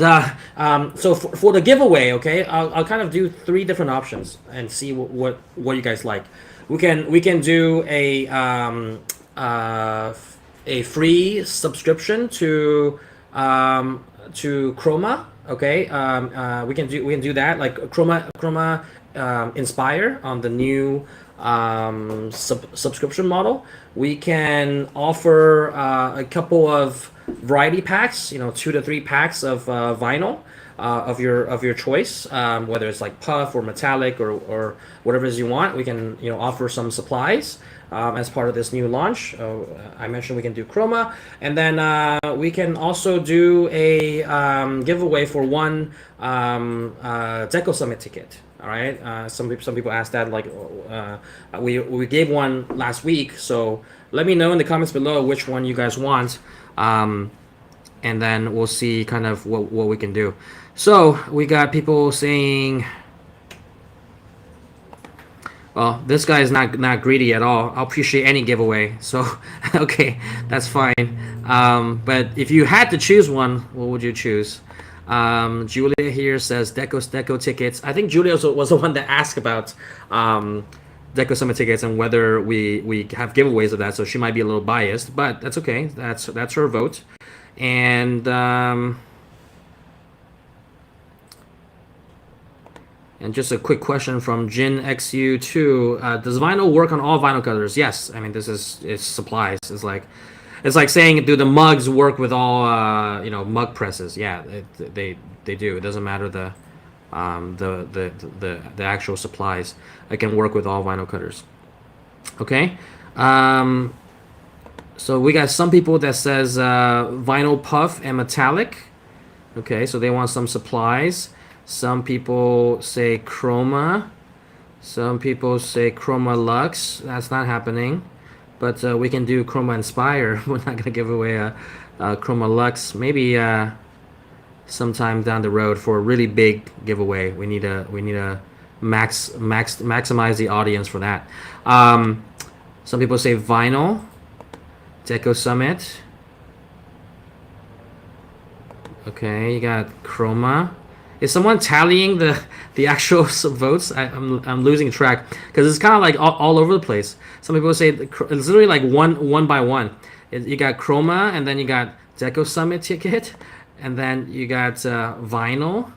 so for the giveaway, okay, I'll kind of do 3 different options and see what you guys like. We can do a free subscription to Roma. Okay, we can do that, like Roma Inspire on the new subscription model. We can offer a couple of variety packs, 2 to 3 packs of vinyl of your choice, whether it's like puff or metallic or whatever it is you want. We can offer some supplies as part of this new launch. I mentioned we can do Chroma, and then we can also do a giveaway for one Deco Summit ticket. All right. Some people asked that, like we gave one last week, so let me know in the comments below which one you guys want, and then we'll see kind of what we can do. So we got people saying, well, this guy is not greedy at all. I'll appreciate any giveaway. So okay, that's fine. But if you had to choose one, what would you choose? Julia here says Deco tickets. I think Julia was the one that asked about Deco Summit tickets and whether we have giveaways of that. So she might be a little biased, but that's okay. That's her vote. And just a quick question from Jin XU2. Does vinyl work on all vinyl cutters? Yes. I mean, it's supplies. It's like saying, do the mugs work with all mug presses? Yeah, they do. It doesn't matter the actual supplies. It can work with all vinyl cutters. Okay. So we got some people that says vinyl puff and metallic. Okay, so they want some supplies. Some people say Chroma. Some people say Chroma Lux. That's not happening. But we can do Chroma Inspire. We're not going to give away a Chroma Lux. Maybe sometime down the road for a really big giveaway. We need a maximize the audience for that. Some people say vinyl, Deco Summit. Okay, you got Chroma. Is someone tallying the actual votes? I'm losing track because it's kind of like all over the place. Some people say it's literally like one by one. You got Chroma, and then you got Deco Summit ticket, and then you got vinyl,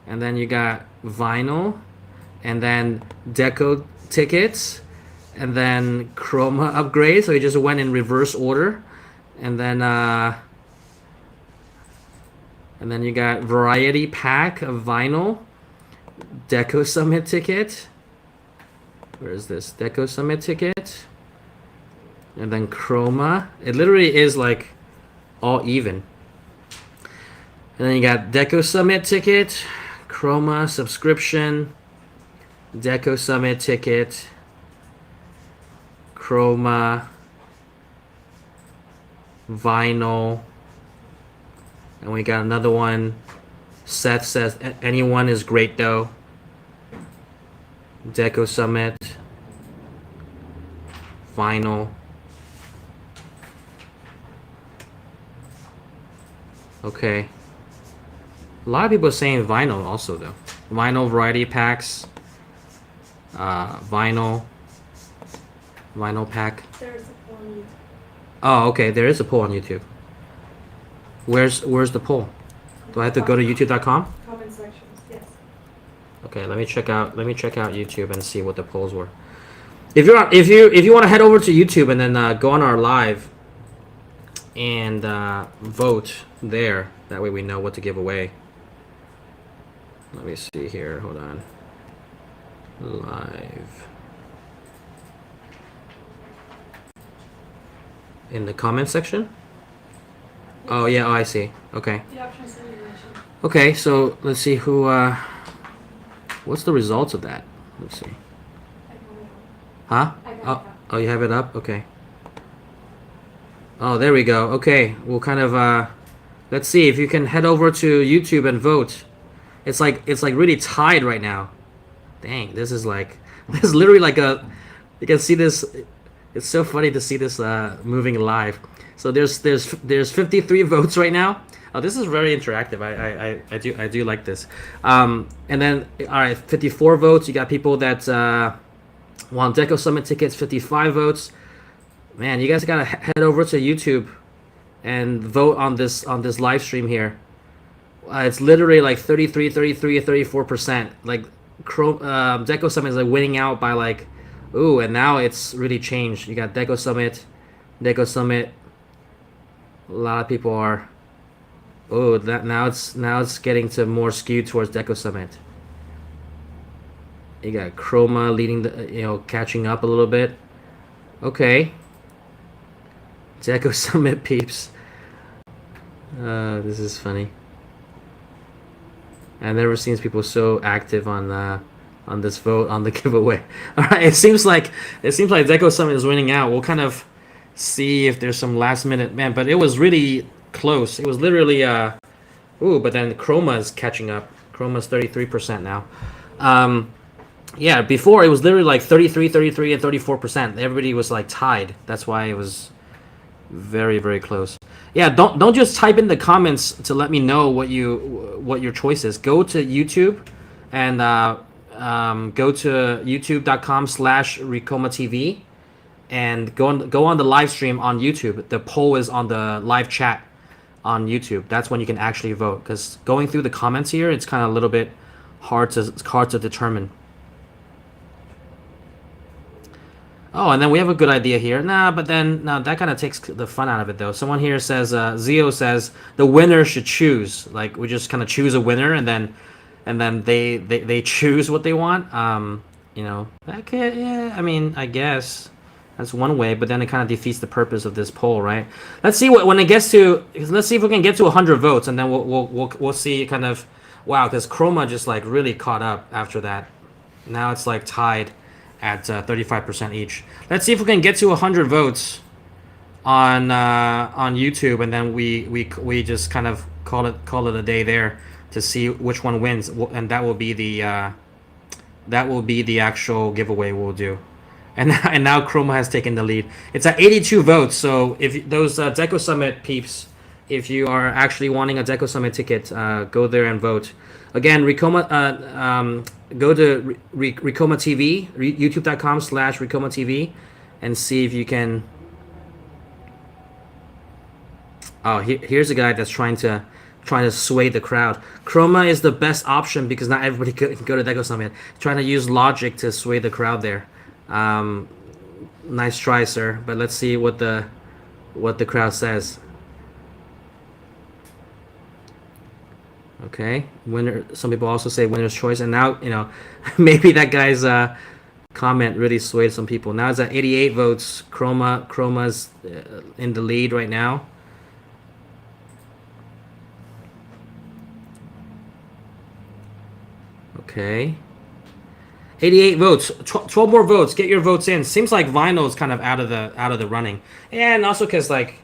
and then you got vinyl, and then Deco tickets, and then Chroma upgrade. So you just went in reverse order, and then you got variety pack of vinyl, Deco Summit ticket. Where is this? Deco Summit ticket. And then Chroma. It literally is like all even. And then you got Deco Summit ticket, Chroma subscription, Deco Summit ticket, Chroma, vinyl, and we got another one. Seth says anyone is great though. Deco Summit, vinyl. Okay. A lot of people are saying vinyl also though. Vinyl variety packs. Vinyl pack. There's a poll on YouTube. Oh, okay. There is a poll on YouTube. Where's the poll? Do I have to go to youtube.com? Comment sections, yes. Okay, let me check out YouTube and see what the polls were. If you want to head over to YouTube and then go on our live and vote there, that way we know what to give away. Let me see here. Hold on. Live. In the comment section? Oh yeah, oh, I see. Okay. The options that you mentioned. Okay, so let's see who what's the results of that? Let's see. Huh? Oh, you have it up? Okay. Oh, there we go. Okay, we'll kind of let's see if you can head over to YouTube and vote. It's like really tied right now. Dang, this is literally like you can see this. It's so funny to see this moving live. So there's 53 votes right now. Oh, this is very interactive. I do like this. And then all right, 54 votes. You got people that want Deco Summit tickets. 55 votes. Man, you guys gotta head over to YouTube and vote on this live stream here. It's literally like 33, 33, 34%. Like Deco Summit is like winning out by like, ooh, and now it's really changed. You got Deco Summit. A lot of people are, oh, that now it's getting to more skewed towards Deco Summit. You got Chroma leading the, catching up a little bit. Okay. Deco Summit peeps. This is funny. I've never seen people so active on this vote on the giveaway. All right, it seems like Deco Summit is winning out. We'll kind of see if there's some last minute, man, but it was really close. It was literally but then Chroma is catching up. Chroma's 33% now. Yeah, before it was literally like 33, 33, and 34%. Everybody was like tied. That's why it was very, very close. Yeah, don't just type in the comments to let me know what your choice is. Go to YouTube and go to youtube.com/Ricoma TV and go on the live stream on YouTube. The poll is on the live chat on YouTube. That's when you can actually vote, because going through the comments here, it's kind of a little bit hard to determine. Oh, and then we have a good idea here. But then that kind of takes the fun out of it, though. Someone here says, Zio says the winner should choose. Like, we just kind of choose a winner, and then they choose what they want. Yeah, I mean, I guess that's one way, but then it kind of defeats the purpose of this poll, right? Let's see when it gets to. Let's see if we can get to 100 votes, and then we'll see kind of. Wow, because Chroma just like really caught up after that. Now it's like tied at 35% each. Let's see if we can get to 100 votes on YouTube, and then we just kind of call it a day there to see which one wins, and that will be the actual giveaway we'll do. And now Chroma has taken the lead. It's at 82 votes. So if those Deco Summit peeps, if you are actually wanting a Deco Summit ticket, go there and vote. Again, Ricoma, go to Ricoma TV, youtube.com/Ricoma TV, and see if you can. Oh, here's a guy that's trying to sway the crowd. Chroma is the best option because not everybody can go to Deco Summit. Trying to use logic to sway the crowd there. Nice try, sir. But let's see what the crowd says. Okay, winner. Some people also say winner's choice, and now maybe that guy's comment really swayed some people. Now it's at 88 votes. Chroma's in the lead right now. Okay. 88 votes. 12 more votes. Get your votes in. Seems like vinyl is kind of out of the running. And also because like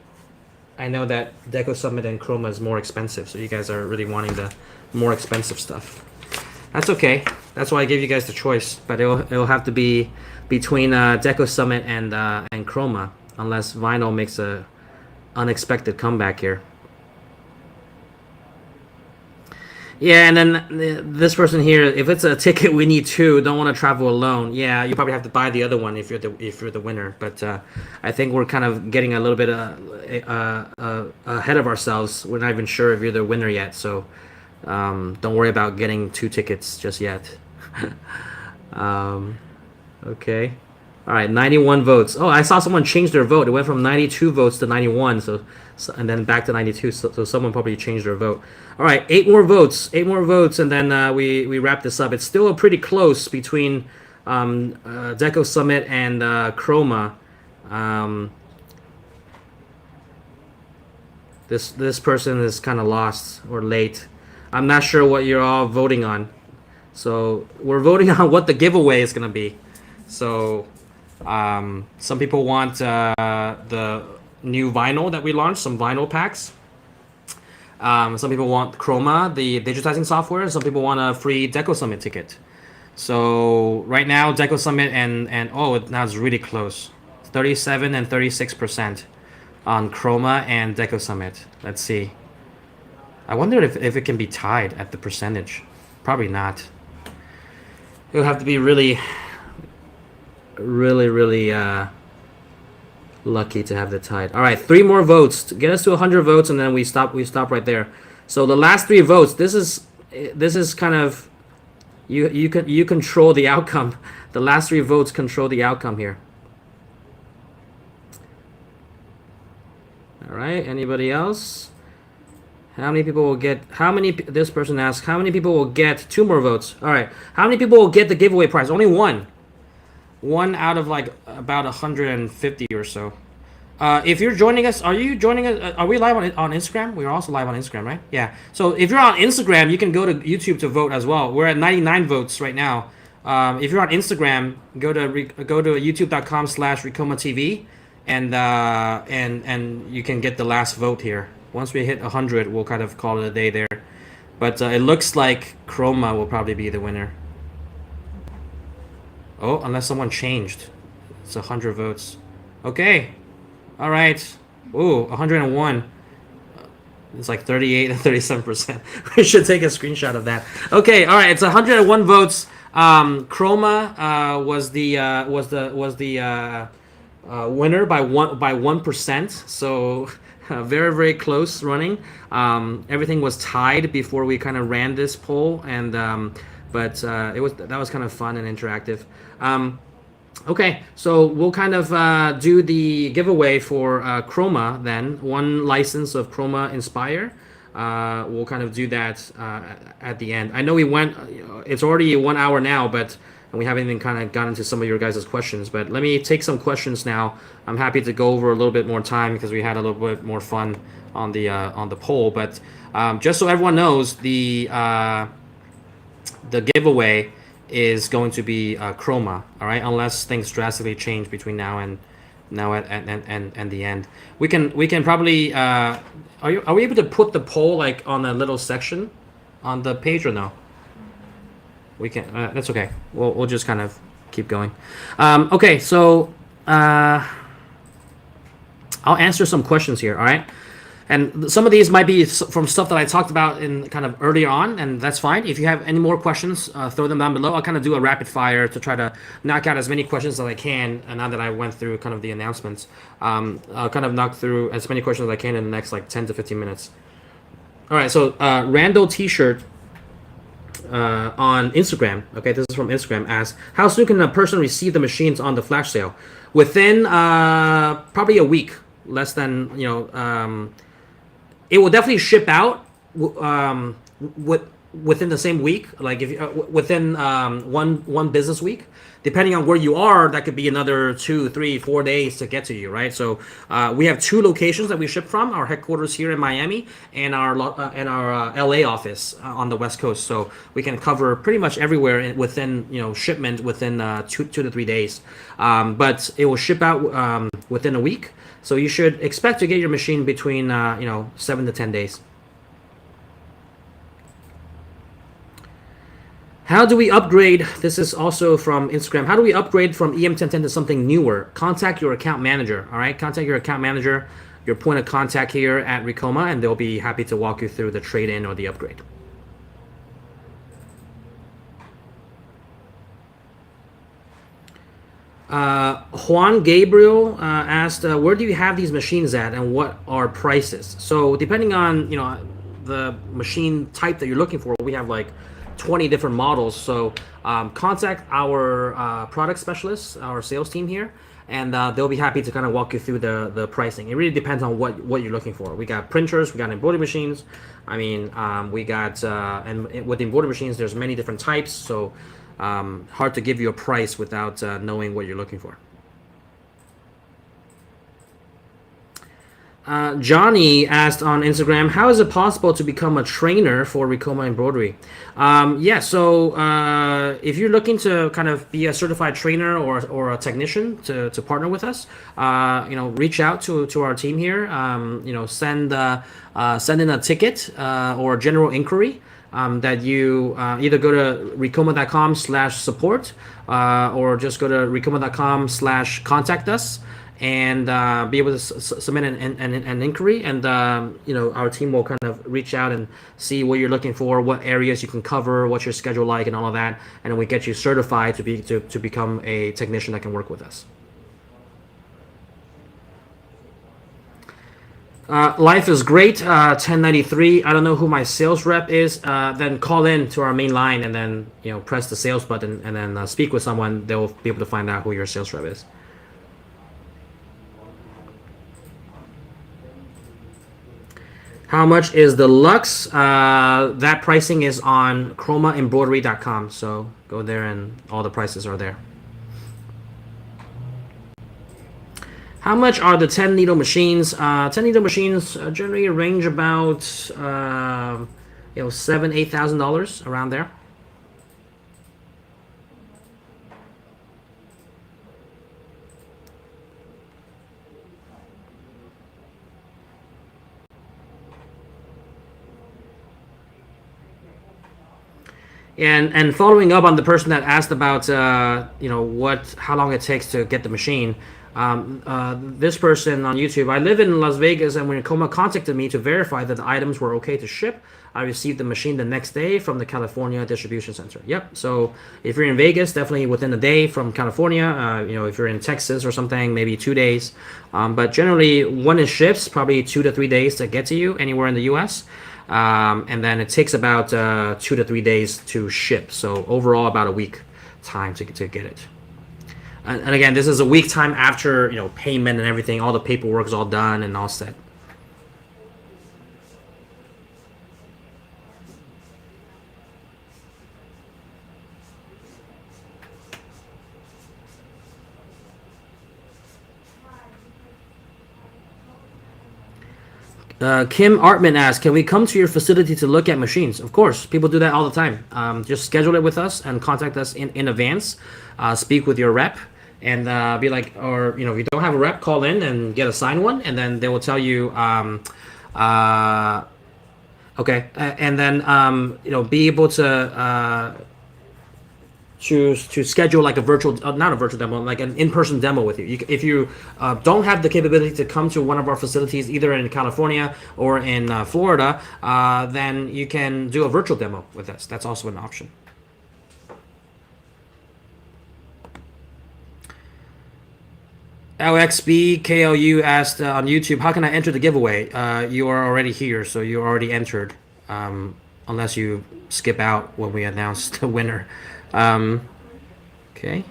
I know that Deco Summit and Chroma is more expensive, so you guys are really wanting the more expensive stuff. That's okay. That's why I gave you guys the choice, but it'll have to be between Deco Summit and Chroma, unless vinyl makes a unexpected comeback here. Yeah, and then this person here, if it's a ticket we need two, don't want to travel alone. Yeah, you probably have to buy the other one if you're the winner. But I think we're kind of getting a little bit ahead of ourselves. We're not even sure if you're the winner yet, so don't worry about getting two tickets just yet. Okay. All right, 91 votes. Oh, I saw someone change their vote. It went from 92 votes to 91, so and then back to 92. So someone probably changed their vote. All right, 8 more votes, and then we wrap this up. It's still pretty close between Deco Summit and Chroma. This person is kind of lost or late. I'm not sure what you're all voting on. So we're voting on what the giveaway is gonna be. So some people want the new vinyl that we launched, some vinyl packs. Some people want Chroma, the digitizing software. Some people want a free Deco Summit ticket. So right now, Deco Summit and oh, now it's really close. 37 and 36% on Chroma and Deco Summit. Let's see. I wonder if it can be tied at the percentage. Probably not. It'll have to be really lucky to have the tide. All right, 3 more votes to get us to 100 votes, and then we stop right there. So the last 3 votes. This is kind of you control the outcome. The last 3 votes control the outcome here. All right. Anybody else? How many people will get? This person asks. How many people will get 2 more votes? All right. How many people will get the giveaway prize? Only one. One out of like about 150 or so. If you're joining us, are you joining us? Are we live on Instagram? We're also live on Instagram, right? Yeah. So if you're on Instagram, you can go to YouTube to vote as well. We're at 99 votes right now. If you're on Instagram, go to youtube.com/Ricoma TV, and you can get the last vote here. Once we hit 100, we'll kind of call it a day there. But it looks like Chroma will probably be the winner. Oh, unless someone changed. It's 100 votes. Okay. All right. Ooh, 101. It's like 38 and 37%. We should take a screenshot of that. Okay. All right. It's 101 votes. Chroma was the winner by 1%. So very, very close running. Everything was tied before we kind of ran this poll, and but that was kind of fun and interactive. Okay, so we'll kind of do the giveaway for Chroma then. 1 license of Chroma Inspire. We'll kind of do that at the end. I know it's already 1 hour now, but we haven't even kind of gotten to some of your guys' questions. But let me take some questions now. I'm happy to go over a little bit more time because we had a little bit more fun on the poll. But just so everyone knows, the giveaway is going to be Chroma, all right, unless things drastically change between now and the end. We can probably are we able to put the poll like on a little section on the page or no? We can. That's okay. We'll just kind of keep going. Okay, so I'll answer some questions here, all right? And some of these might be from stuff that I talked about in kind of earlier on, and that's fine. If you have any more questions, throw them down below. I'll kind of do a rapid fire to try to knock out as many questions as I can. And now that I went through kind of the announcements, I'll kind of knock through as many questions as I can in the next like 10 to 15 minutes. All right, so Randall T-shirt on Instagram, okay, this is from Instagram, asks, how soon can a person receive the machines on the flash sale? Within probably a week, less than, it will definitely ship out within the same week, like if within one business week. Depending on where you are, that could be another 2, 3, 4 days to get to you, right? So we have two locations that we ship from: our headquarters here in Miami and our LA office on the West Coast. So we can cover pretty much everywhere within shipment within 2 to 3 days. But it will ship out within a week. So you should expect to get your machine between 7 to 10 days. How do we upgrade? This is also from Instagram. How do we upgrade from EM1010 to something newer? Contact your account manager. All right, contact your account manager, your point of contact here at Ricoma, and they'll be happy to walk you through the trade-in or the upgrade. Juan Gabriel asked, where do you have these machines at, and what are prices? So depending on the machine type that you're looking for, we have like 20 different models. So contact our product specialists, our sales team here, and they'll be happy to kind of walk you through the pricing. It really depends on what you're looking for. We got printers, we got embroidery machines. I mean, we got and with the embroidery machines, there's many different types. So hard to give you a price without knowing what you're looking for. Johnny asked on Instagram, how is it possible to become a trainer for Ricoma Embroidery? Yeah, so if you're looking to kind of be a certified trainer or a technician to partner with us, reach out to our team here. Send in a ticket or a general inquiry. That you either go to ricoma.com/support or just go to ricoma.com/contact us and be able to submit an inquiry, and our team will kind of reach out and see what you're looking for, what areas you can cover, what's your schedule like, and all of that, and then we get you certified to become a technician that can work with us. Life is great. 1093. I don't know who my sales rep is. Then call in to our main line and then press the sales button and then speak with someone. They'll be able to find out who your sales rep is. How much is the Lux? That pricing is on chromaembroidery.com. So go there and all the prices are there. How much are the 10 needle machines? 10 needle machines generally range about $7,000-8,000 around there. And following up on the person that asked about how long it takes to get the machine. This person on YouTube, I live in Las Vegas, and when Ricoma contacted me to verify that the items were okay to ship, I received the machine the next day from the California distribution center. Yep. So if you're in Vegas, definitely within a day from California. If you're in Texas or something, maybe 2 days. But generally, when it ships, probably 2 to 3 days to get to you anywhere in the U.S. And then it takes about 2 to 3 days to ship. So overall, about a week time to get it. And again, this is a week time after payment and everything. All the paperwork is all done and all set. Kim Artman asks, can we come to your facility to look at machines? Of course, people do that all the time. Just schedule it with us and contact us in advance. Speak with your rep and be like, or if you don't have a rep, call in and get assigned one, and then they will tell you, okay, and then be able to schedule like a virtual, not a virtual demo, like an in-person demo with you. If you don't have the capability to come to one of our facilities, either in California or in Florida, then you can do a virtual demo with us. That's also an option. LXBKLU asked on YouTube, how can I enter the giveaway? You are already here, so you already entered, unless you skip out when we announce the winner. Okay.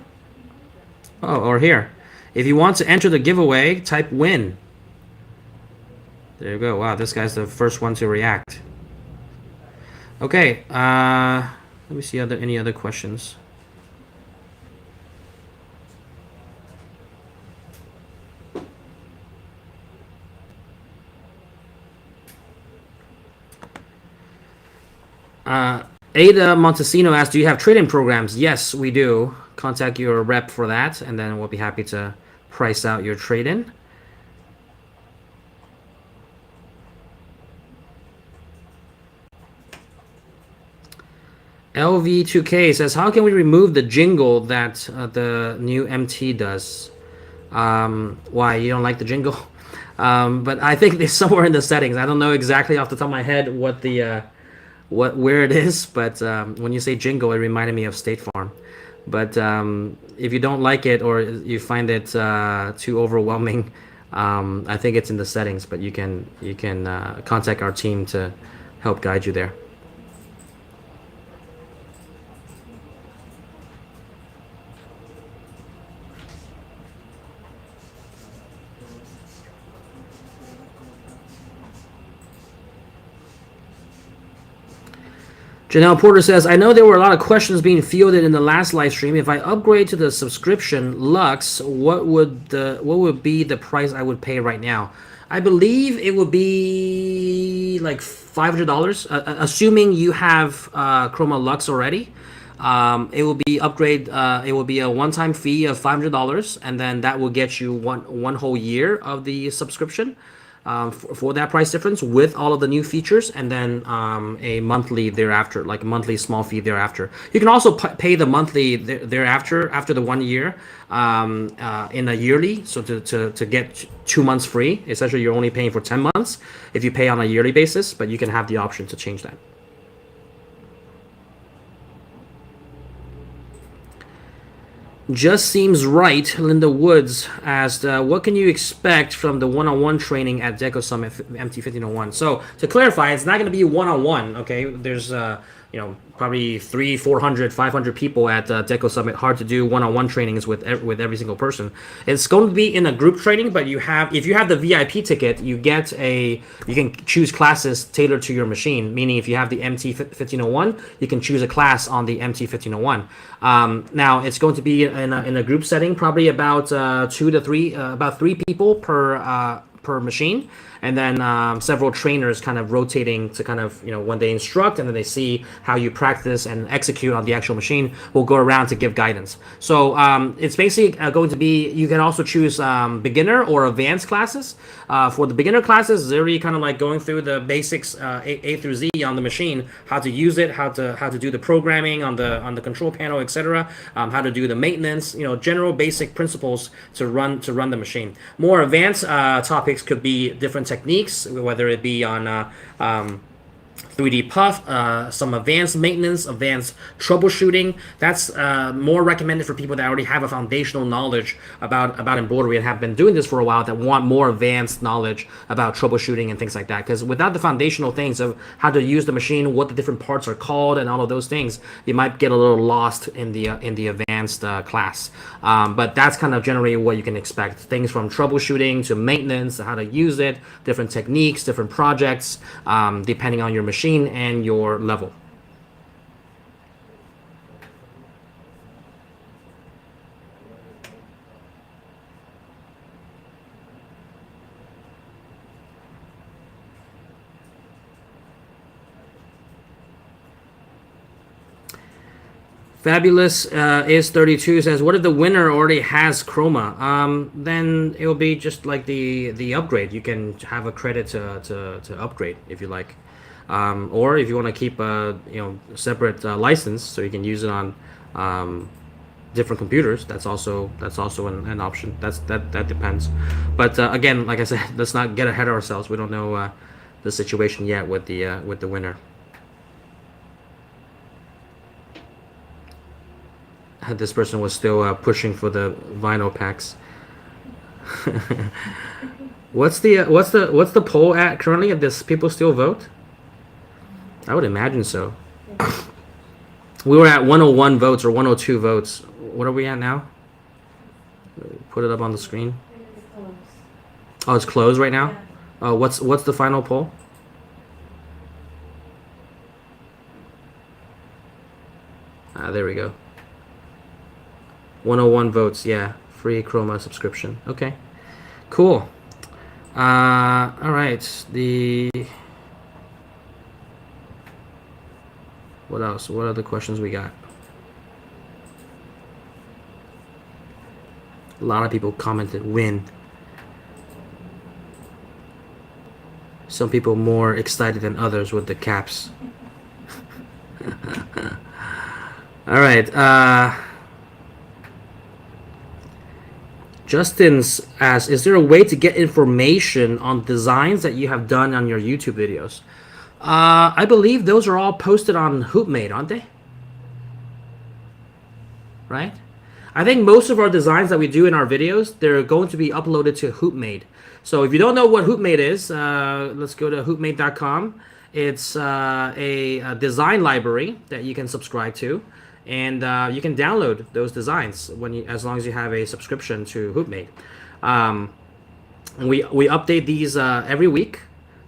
Oh, or here. If you want to enter the giveaway, type win. There you go. Wow, this guy's the first one to react. Okay. Let me see any other questions. Ada Montesino asked, "Do you have trade-in programs?" Yes, we do. Contact your rep for that, and then we'll be happy to price out your trade-in. LV2K says, "How can we remove the jingle that the new MT does?" Why, you don't like the jingle? But I think it's somewhere in the settings. I don't know exactly off the top of my head what the where it is, but when you say jingle, it reminded me of State Farm. But if you don't like it or you find it too overwhelming, I think it's in the settings. But you can contact our team to help guide you there. Janelle Porter says, "I know there were a lot of questions being fielded in the last live stream. If I upgrade to the subscription Lux, what would be the price I would pay right now?" I believe it would be like $500, assuming you have Chroma Lux already. It will be upgrade. It will be a one-time fee of $500, and then that will get you one whole year of the subscription. For that price difference with all of the new features, and then a monthly thereafter, like a monthly small fee thereafter. You can also pay the monthly thereafter after the 1 year in a yearly, so to get 2 months free. Essentially, you're only paying for 10 months if you pay on a yearly basis, but you can have the option to change that. Just seems right. Linda Woods asked, "What can you expect from the one-on-one training at Deco Summit MT1501?" So to clarify, it's not going to be one-on-one. Okay, there's probably 300, 400, 500 people at Deco Summit. Hard to do one-on-one trainings with every single person. It's going to be in a group training, but if you have the VIP ticket, you can choose classes tailored to your machine. Meaning, if you have the MT1501, you can choose a class on the MT1501. Now it's going to be in a group setting, probably about about 3 people per machine, and then several trainers kind of rotating to kind of, when they instruct and then they see how you practice and execute on the actual machine, will go around to give guidance. So it's basically going to be, you can also choose beginner or advanced classes. For the beginner classes, it's really kind of like going through the basics A through Z on the machine, how to use it, how to do the programming on the control panel, etc., how to do the maintenance, general basic principles to run the machine. More advanced topics could be different techniques, whether it be on 3D puff, some advanced maintenance, advanced troubleshooting. That's more recommended for people that already have a foundational knowledge about embroidery and have been doing this for a while, that want more advanced knowledge about troubleshooting and things like that. Because without the foundational things of how to use the machine, what the different parts are called, and all of those things, you might get a little lost in the advanced class. But that's kind of generally what you can expect. Things from troubleshooting to maintenance, to how to use it, different techniques, different projects, depending on your machine and your level. Fabulous is 32 says, "What if the winner already has Chroma?" Then it will be just like the upgrade. You can have a credit to upgrade if you like. Or if you want to keep a separate license so you can use it on different computers, that's also an option. That depends. But again, like I said, let's not get ahead of ourselves. We don't know the situation yet with the winner. This person was still pushing for the vinyl packs. What's the poll at currently? Does people still vote? I would imagine so. We were at 101 votes or 102 votes. What are we at now? Put it up on the screen. Oh, it's closed right now? Oh, what's the final poll? There we go. 101 votes. Yeah, free Chroma subscription. Okay, cool. All right. What else? What other questions we got? A lot of people commented win. Some people more excited than others with the caps. All right. Justin's asked, is there a way to get information on designs that you have done on your YouTube videos? I believe those are all posted on HoopMate, aren't they? Right? I think most of our designs that we do in our videos, they're going to be uploaded to HoopMate. So if you don't know what HoopMate is, let's go to hoopmate.com. It's a design library that you can subscribe to, and you can download those designs as long as you have a subscription to HoopMate. We update these every week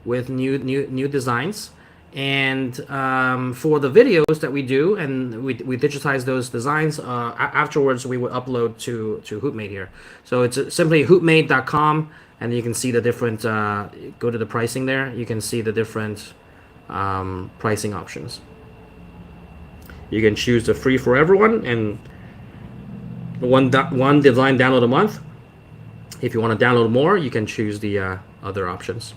with new designs. And for the videos that we do, and we digitize those designs, afterwards we would upload to HoopMate here. So it's simply hoopmate.com, and you can see the different, go to the pricing there, you can see the different pricing options. You can choose the free for everyone and one design download a month. If you want to download more, you can choose the other options.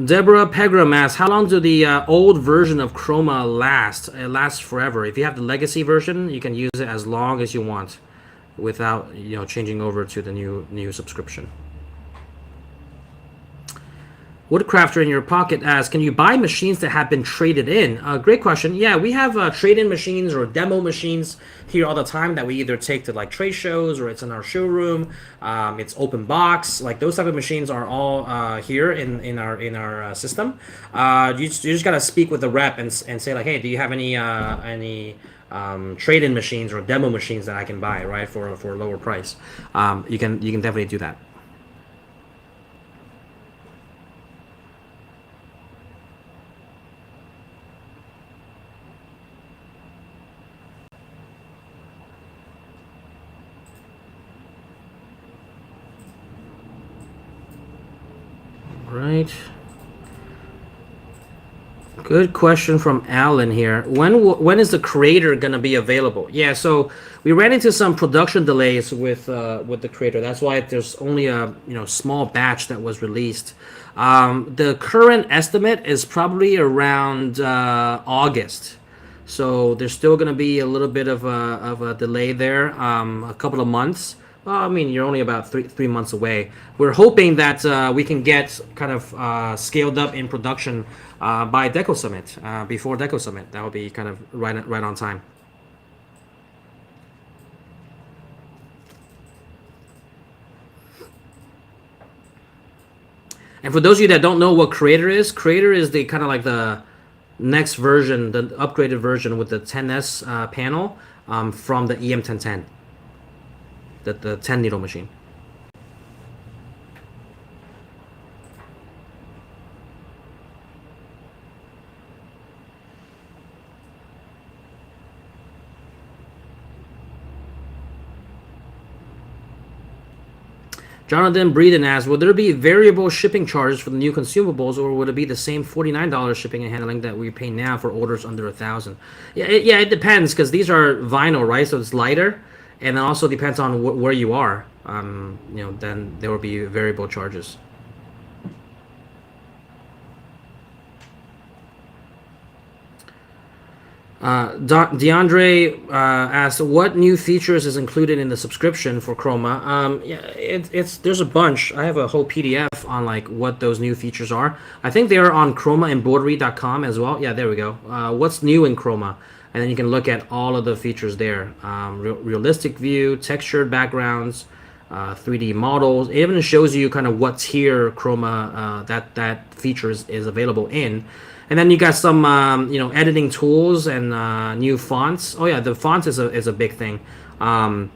Deborah Pegram asks, how long do the old version of Chroma last? It lasts forever. If you have the legacy version, you can use it as long as you want without changing over to the new subscription. Woodcrafter in your pocket asks, can you buy machines that have been traded in? Great question. Yeah, we have trade-in machines or demo machines here all the time that we either take to like trade shows, or it's in our showroom. It's open box. Like those type of machines are all here in our system. You just gotta speak with the rep and say like, hey, do you have any trade-in machines or demo machines that I can buy, right, for a lower price? You can definitely do that. Right. Good question from Alan here. When is the creator gonna be available? Yeah, so we ran into some production delays with the creator. That's why there's only a small batch that was released. The current estimate is probably around August. So there's still gonna be a little bit of a delay there, a couple of months. Well, I mean, you're only about three months away. We're hoping that we can get kind of scaled up in production by Deco Summit, before Deco Summit. That will be kind of right on time. And for those of you that don't know what Creator is the kind of like the next version, the upgraded version with the 10S panel from the EM1010. The 10 needle machine. Jonathan Breeden asks, will there be variable shipping charges for the new consumables, or would it be the same $49 shipping and handling that we pay now for orders under 1,000? Yeah, it depends, because these are vinyl, right? So it's lighter. And it also depends on where you are. Then there will be variable charges. DeAndre asked, what new features is included in the subscription for Chroma? There's a bunch. I have a whole PDF on like what those new features are. I think they are on chromaembroidery.com as well. Yeah, there we go. What's new in Chroma? And then you can look at all of the features there. Realistic view, textured backgrounds, 3D models. It even shows you kind of what tier Chroma that feature is available in. And then you got some editing tools and new fonts. Oh yeah, the fonts is a big thing. Chroma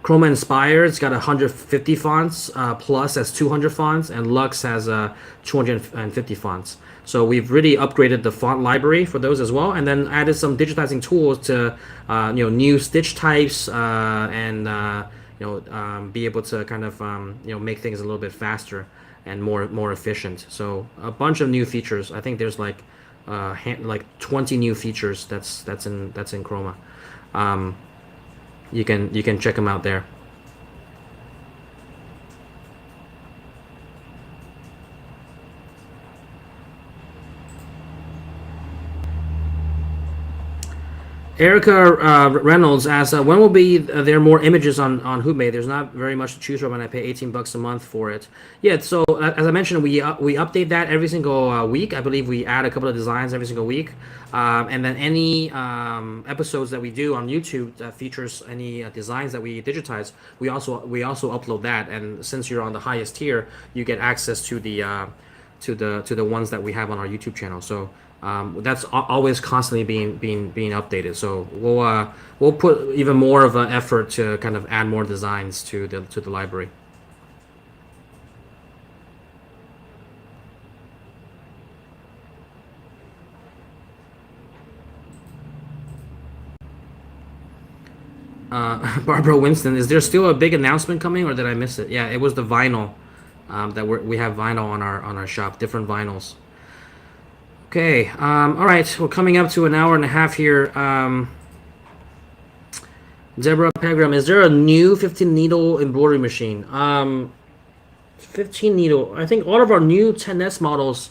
Chroma Inspire, it's got 150 fonts, Plus has 200 fonts, and Lux has 250 fonts. So we've really upgraded the font library for those as well, and then added some digitizing tools to, new stitch types, and be able to kind of make things a little bit faster and more efficient. So a bunch of new features. I think there's like 20 new features that's in Chroma. You can check them out there. Erica Reynolds asks, when will be there more images on HoopMate? There's not very much to choose from, and I pay $18 a month for it. Yeah, so as I mentioned, we update that every single week. I believe we add a couple of designs every single week, and then any episodes that we do on YouTube that features any designs that we digitize, we also upload that. And since you're on the highest tier, you get access to the ones that we have on our YouTube channel. So. That's always constantly being updated. So we'll put even more of an effort to kind of add more designs to the library. Barbara Winston, is there still a big announcement coming, or did I miss it? Yeah, it was the vinyl that we have vinyl on our shop, different vinyls. Okay, all right, we're coming up to an hour and a half here. Deborah Pegram, is there a new 15 needle embroidery machine? 15 needle, I think all of our new 10S models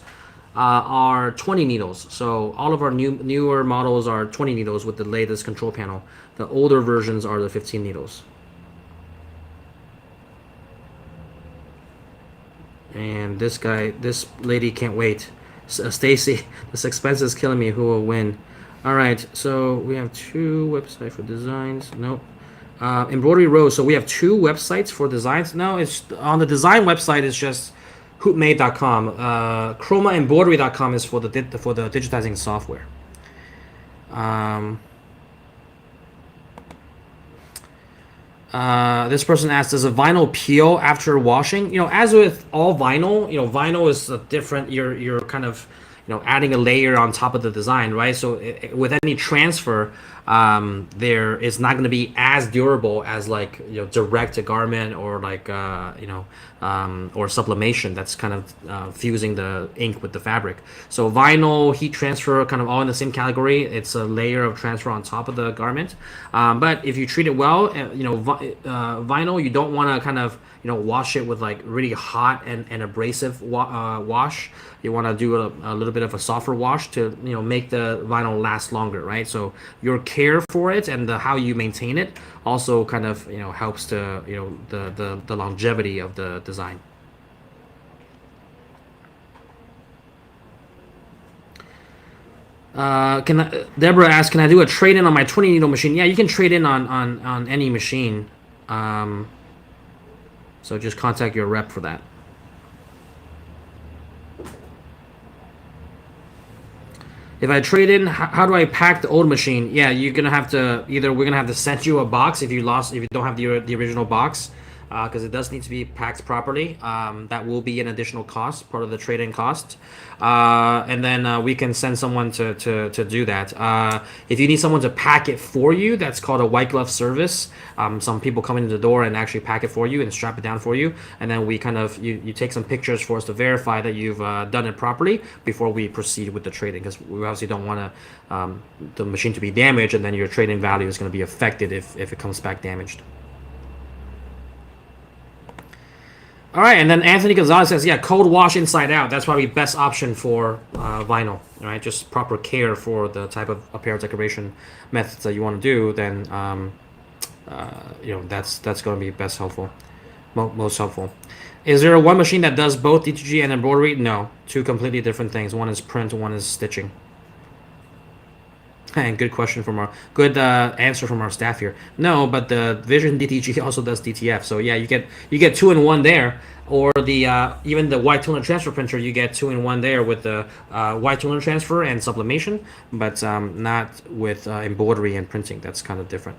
are 20 needles. So all of our newer models are 20 needles with the latest control panel. The older versions are the 15 needles. And this lady can't wait. Stacy, this expense is killing me. Who will win? All right, so we have 2 websites for designs. Nope. Embroidery Rose. So we have 2 websites for designs. No, it's on the design website. It's just hoopmate.com. Chromaembroidery.com is for the digitizing software. This person asked, does a vinyl peel after washing? As with all vinyl, vinyl is a different, you're kind of, adding a layer on top of the design, right? So with any transfer, there is not going to be as durable as like, direct to garment or like, or sublimation that's kind of fusing the ink with the fabric. So vinyl, heat transfer, kind of all in the same category. It's a layer of transfer on top of the garment. But if you treat it well, vinyl, you don't want to kind of, wash it with like really hot and abrasive wash. You want to do a little bit of a softer wash to, make the vinyl last longer, right? So your care for it and how you maintain it also kind of, helps to, the longevity of the design. Deborah asked, can I do a trade-in on my 20 needle machine? Yeah, you can trade in on any machine. So just contact your rep for that. If I trade in, how do I pack the old machine? Yeah, you're gonna have to we're gonna have to send you a box if you don't have the original box, because it does need to be packed properly. That will be an additional cost, part of the trade-in cost. And then we can send someone to do that. If you need someone to pack it for you, that's called a white glove service. Some people come into the door and actually pack it for you and strap it down for you. And then we kind of, you take some pictures for us to verify that you've done it properly before we proceed with the trading, because we obviously don't want the machine to be damaged, and then your trading value is going to be affected if it comes back damaged. All right, and then Anthony Gonzalez says, yeah, cold wash inside out. That's probably best option for vinyl, all right? Just proper care for the type of apparel decoration methods that you want to do, then, that's going to be most helpful. Is there one machine that does both DTG and embroidery? No, 2 completely different things. One is print, one is stitching. And good question good answer from our staff here. No, but the Vision DTG also does DTF. So yeah, you get 2-in-1 there, or the even the white toner transfer printer, you get 2-in-1 there with the white toner transfer and sublimation, but not with embroidery and printing. That's kind of different.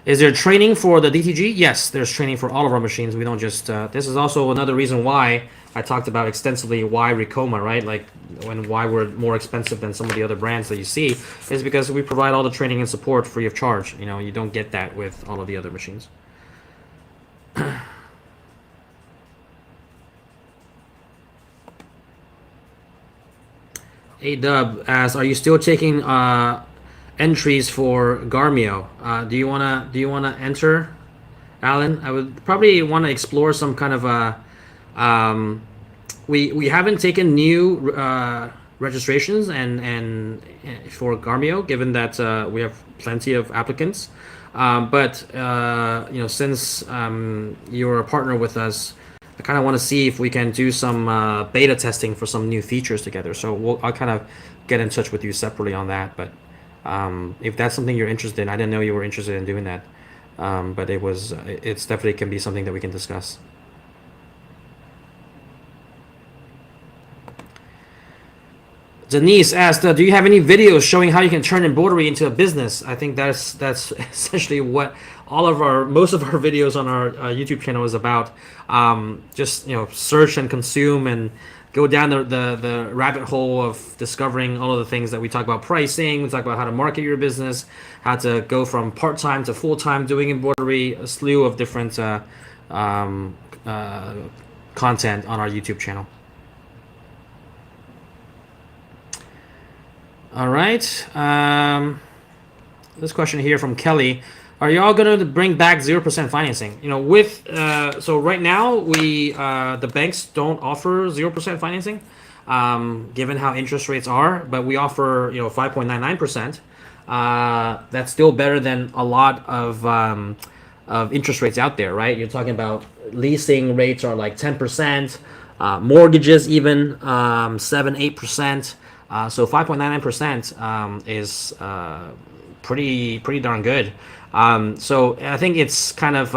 Is there training for the DTG? Yes, there's training for all of our machines. We don't just. This is also another reason why I talked about extensively why Ricoma, right? Like why we're more expensive than some of the other brands that you see is because we provide all the training and support free of charge. You know, you don't get that with all of the other machines. A-Dub asks, are you still taking entries for Garmio? Do you wanna enter, Alan? I would probably want to explore some kind of a. We haven't taken new registrations and for Garmio, given that we have plenty of applicants. But you know, since you're a partner with us, I kind of want to see if we can do some beta testing for some new features together. So I'll kind of get in touch with you separately on that. But if that's something you're interested in, I didn't know you were interested in doing that. But it's definitely can be something that we can discuss. Denise asked, do you have any videos showing how you can turn embroidery into a business? I think that's essentially what most of our videos on our YouTube channel is about. Just, you know, search and consume and go down the rabbit hole of discovering all of the things that we talk about: pricing, we talk about how to market your business, how to go from part-time to full-time doing embroidery, a slew of different content on our YouTube channel. All right. This question here from Kelly: are y'all going to bring back 0% financing? You know, with so right now the banks don't offer 0% financing, given how interest rates are, but we offer 5.99%. That's still better than a lot of interest rates out there, right? You're talking about leasing rates are like 10%, mortgages even 7-8%. So 5.99% is pretty darn good. So I think it's kind of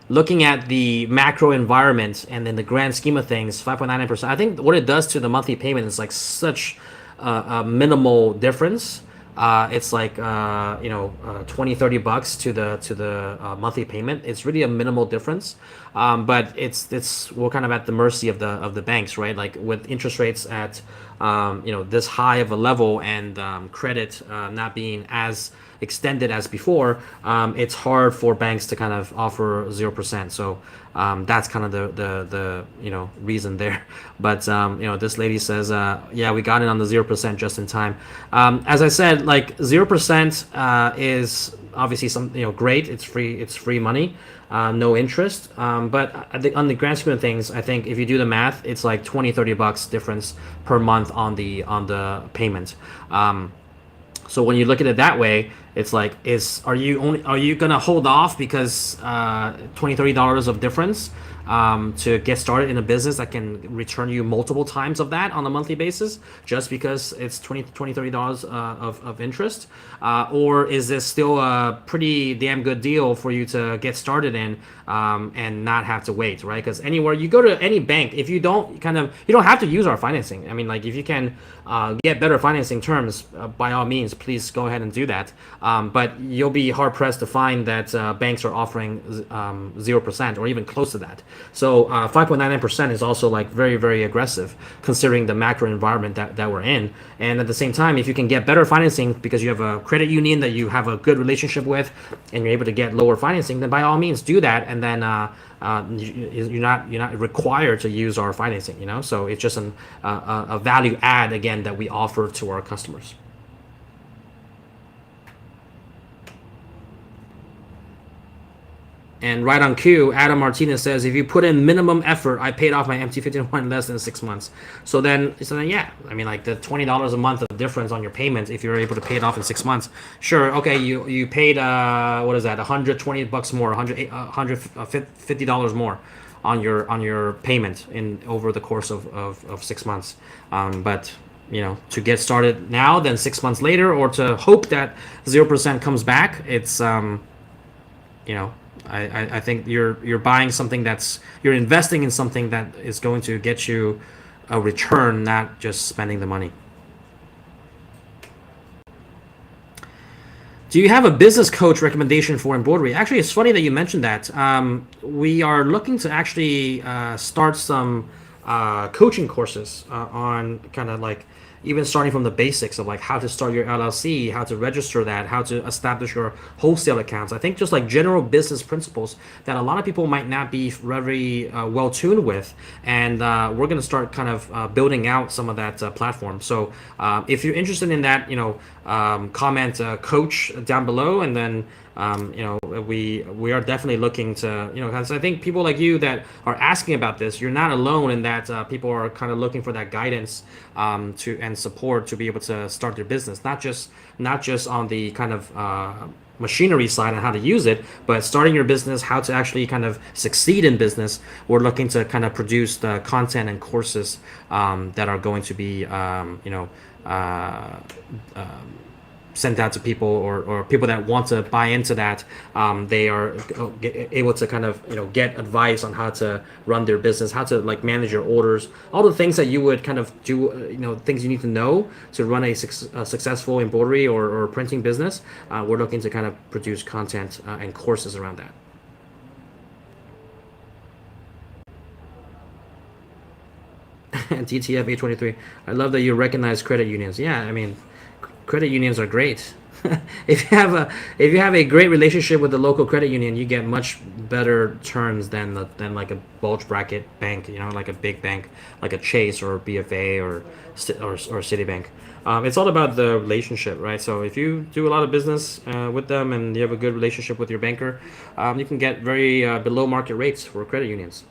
looking at the macro environment and in the grand scheme of things, 5.99%. I think what it does to the monthly payment is like such a minimal difference. It's like $20-$30 to the monthly payment. It's really a minimal difference, but we're kind of at the mercy of the banks, right? Like with interest rates at this high of a level and credit not being as extended as before, it's hard for banks to kind of offer 0%. So that's kind of the reason there. But this lady says, yeah, we got it on the 0% just in time. As I said, like 0% is obviously great. It's free money, no interest. But I think on the grand scheme of things, I think if you do the math, it's like $20-$30 difference per month on the payment. So when you look at it that way, it's like, are you gonna hold off because $20-$30 of difference to get started in a business that can return you multiple times of that on a monthly basis just because it's $20-$30 of interest, or is this still a pretty damn good deal for you to get started in and not have to wait, right? Because anywhere you go to any bank, if you don't have to use our financing. I mean, like if you can get better financing terms, by all means, please go ahead and do that. But you'll be hard pressed to find that banks are offering 0% or even close to that. So 5.99% is also like very, very aggressive considering the macro environment that we're in. And at the same time, if you can get better financing because you have a credit union that you have a good relationship with and you're able to get lower financing, then by all means do that. And then you're not required to use our financing. So it's just a value add again that we offer to our customers. And right on cue, Adam Martinez says, if you put in minimum effort, I paid off my MT-51 in less than 6 months. So then yeah, I mean, like the $20 a month of difference on your payments, if you're able to pay it off in 6 months, sure, okay, you paid what is that, $120 more, $150 more on your payment over the course of 6 months. But to get started now, then 6 months later, or to hope that 0% comes back, it's I think you're buying something you're investing in something that is going to get you a return, not just spending the money. Do you have a business coach recommendation for embroidery? Actually, it's funny that you mentioned that. We are looking to actually start some coaching courses on kind of like even starting from the basics of like how to start your LLC, how to register that, how to establish your wholesale accounts. I think just like general business principles that a lot of people might not be very well tuned with, and we're going to start kind of building out some of that platform. So if you're interested in that, comment coach down below, and then we are definitely looking to, because I think people like you that are asking about this, you're not alone in that. People are kind of looking for that guidance to and support to be able to start their business, not just on the kind of machinery side and how to use it, but starting your business, how to actually kind of succeed in business. We're looking to kind of produce the content and courses that are going to be sent out to people, or people that want to buy into that. They are able to kind of get advice on how to run their business, how to like manage your orders, all the things that you would kind of do, things you need to know to run a successful embroidery or printing business. We're looking to kind of produce content and courses around that. DTF 823. I love that you recognize credit unions. Yeah, I mean, credit unions are great. If you have a great relationship with the local credit union, you get much better terms than like a bulge bracket bank. Like a big bank, like a Chase or BFA or Citibank. It's all about the relationship, right? So if you do a lot of business with them and you have a good relationship with your banker, you can get very below market rates for credit unions.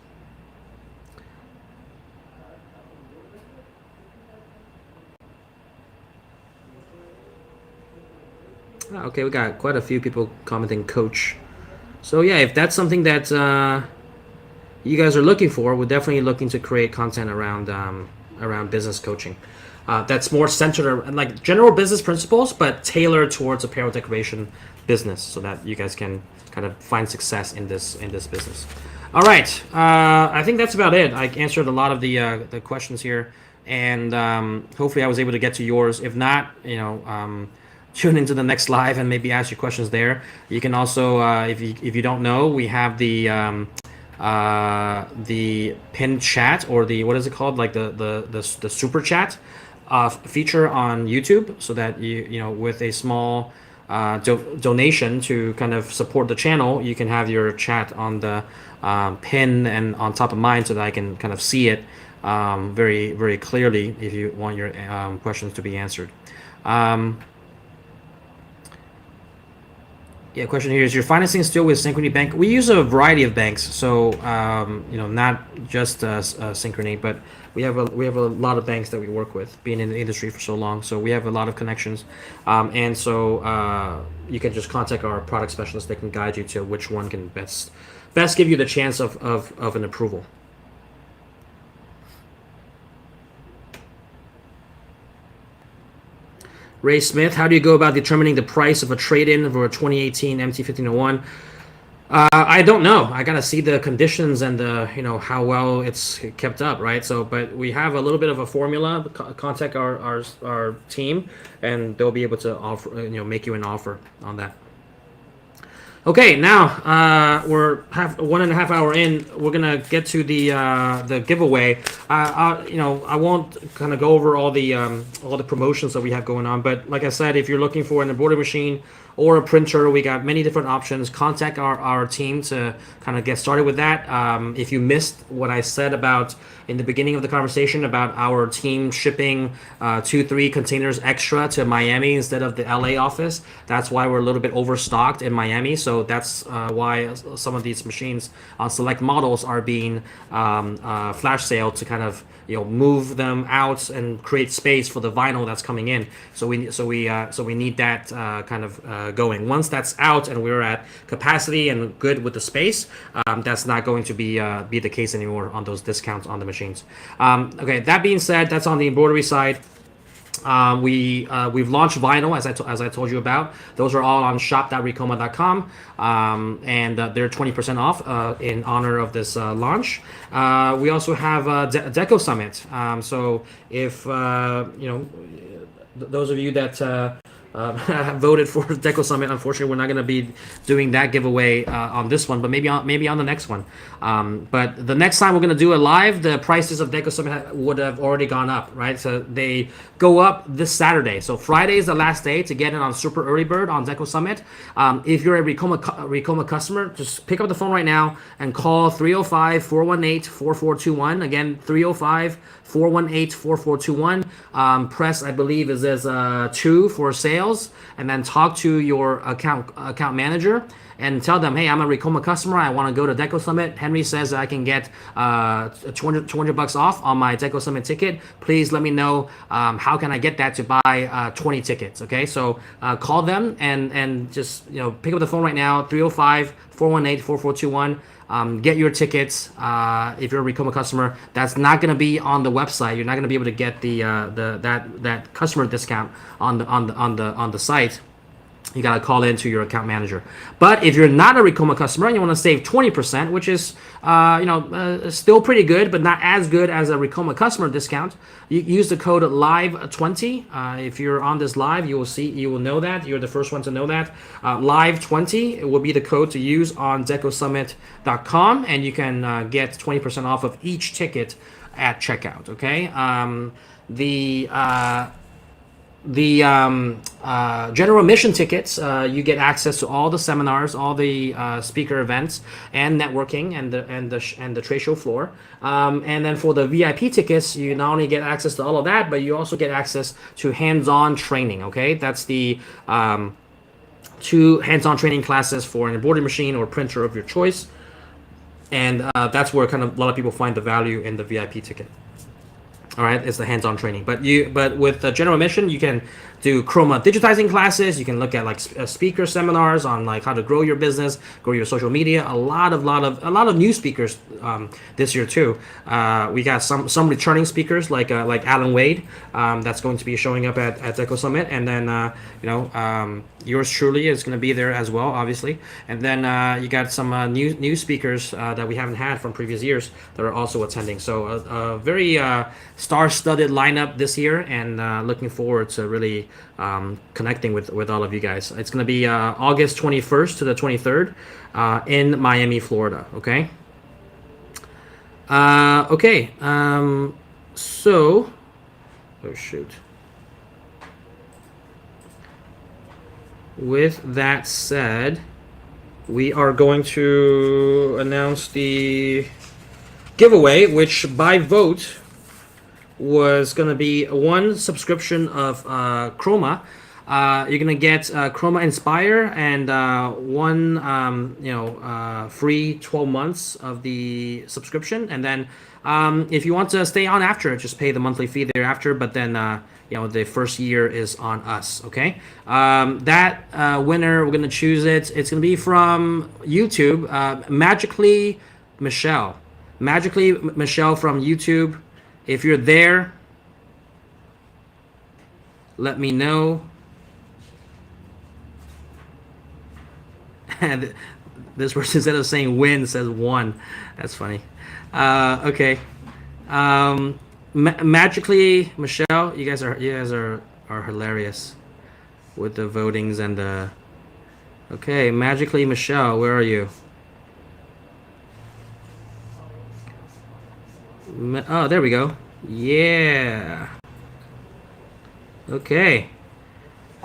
Okay, we got quite a few people commenting coach. So yeah, if that's something that you guys are looking for, we're definitely looking to create content around business coaching. That's more centered around like general business principles, but tailored towards apparel decoration business, so that you guys can kind of find success in this business. All right, I think that's about it. I answered a lot of the questions here, and hopefully I was able to get to yours. If not, tune into the next live and maybe ask your questions there. You can also, if you don't know, we have the pinned chat, or the, what is it called, like the super chat feature on YouTube, so that with a small donation to kind of support the channel, you can have your chat on the pin and on top of mine, so that I can kind of see it very, very clearly if you want your questions to be answered. Yeah, question here is, your financing still with Synchrony Bank? We use a variety of banks, so not just Synchrony, but we have a lot of banks that we work with, being in the industry for so long. So we have a lot of connections, and so you can just contact our product specialist. They can guide you to which one can best give you the chance of an approval. Ray Smith, how do you go about determining the price of a trade-in for a 2018 MT1501? I don't know. I gotta see the conditions and the how well it's kept up, right? So, but we have a little bit of a formula. Contact our team, and they'll be able to offer make you an offer on that. Okay, now we're 1.5 hours in. We're gonna get to the giveaway. I won't kind of go over all the promotions that we have going on, but like I said, if you're looking for an embroidery machine or a printer, we got many different options. Contact our team to kind of get started with that. If you missed what I said about in the beginning of the conversation about our team shipping 2-3 containers extra to Miami instead of the LA office, that's why we're a little bit overstocked in Miami. So that's why some of these machines on select models are being flash sale to kind of move them out and create space for the vinyl that's coming in. So we need that kind of going. Once that's out and we're at capacity and good with the space, that's not going to be the case anymore on those discounts on the machines. Okay, that being said, that's on the embroidery side. We've launched vinyl, as I told you about. Those are all on shop.ricoma.com, and they're 20% off in honor of this launch. We also have Deco Summit. So if those of you that voted for Deco Summit. Unfortunately, we're not going to be doing that giveaway on this one, but maybe on the next one. But the next time we're going to do it live, the prices of Deco Summit would have already gone up, right? So they go up this Saturday. So Friday is the last day to get in on super early bird on Deco Summit. If you're a Ricoma customer, just pick up the phone right now and call 305-418-4421. Again, 305-418-4421. Press, I believe, is as 2 for sales, and then talk to your account manager and tell them, hey, I'm a Ricoma customer. I want to go to Deco Summit. Henry says that I can get 200 bucks off on my Deco Summit ticket. Please let me know how can I get that to buy 20 tickets. Okay, so call them and just pick up the phone right now. 305-418-4421. Get your tickets if you're a Ricoma customer. That's not going to be on the website. You're not going to be able to get that customer discount on the site. You got to call into your account manager. But if you're not a Ricoma customer and you want to save 20%, which is still pretty good, but not as good as a Ricoma customer discount, you use the code LIVE20. If you're on this live, you will know that. You're the first one to know that. LIVE20 will be the code to use on decosummit.com, and you can get 20% off of each ticket at checkout. Okay. The general admission tickets, you get access to all the seminars, all the speaker events, and networking, and the trade show floor. And then for the VIP tickets, you not only get access to all of that, but you also get access to hands-on training. Okay, that's the 2 hands-on training classes for an embroidery machine or printer of your choice, and that's where kind of a lot of people find the value in the VIP ticket. All right, it's the hands-on training. But with the general admission, you can do Roma digitizing classes. You can look at like speaker seminars on like how to grow your business, grow your social media. A lot of new speakers this year too. We got some returning speakers like Alan Wade that's going to be showing up at Deco Summit, and then yours truly is going to be there as well, obviously. And then you got some new speakers that we haven't had from previous years that are also attending. So a very star-studded lineup this year, and looking forward to really connecting with all of you guys. It's going to be August 21st to the 23rd in Miami, Florida. Okay. Okay. So, oh shoot. With that said, we are going to announce the giveaway, which by vote was going to be 1 subscription of Roma. You're going to get Roma Inspire and 1 free 12 months of the subscription. And then if you want to stay on after, just pay the monthly fee thereafter. But then the first year is on us. Okay. That winner, we're going to choose it. It's going to be from YouTube. Magically Michelle from YouTube. If you're there, let me know. And this person, instead of saying win, says won. That's funny. Okay. Magically Michelle, you guys are hilarious with the votings and the. Okay, Magically Michelle, where are you? Oh, there we go. Yeah. Okay.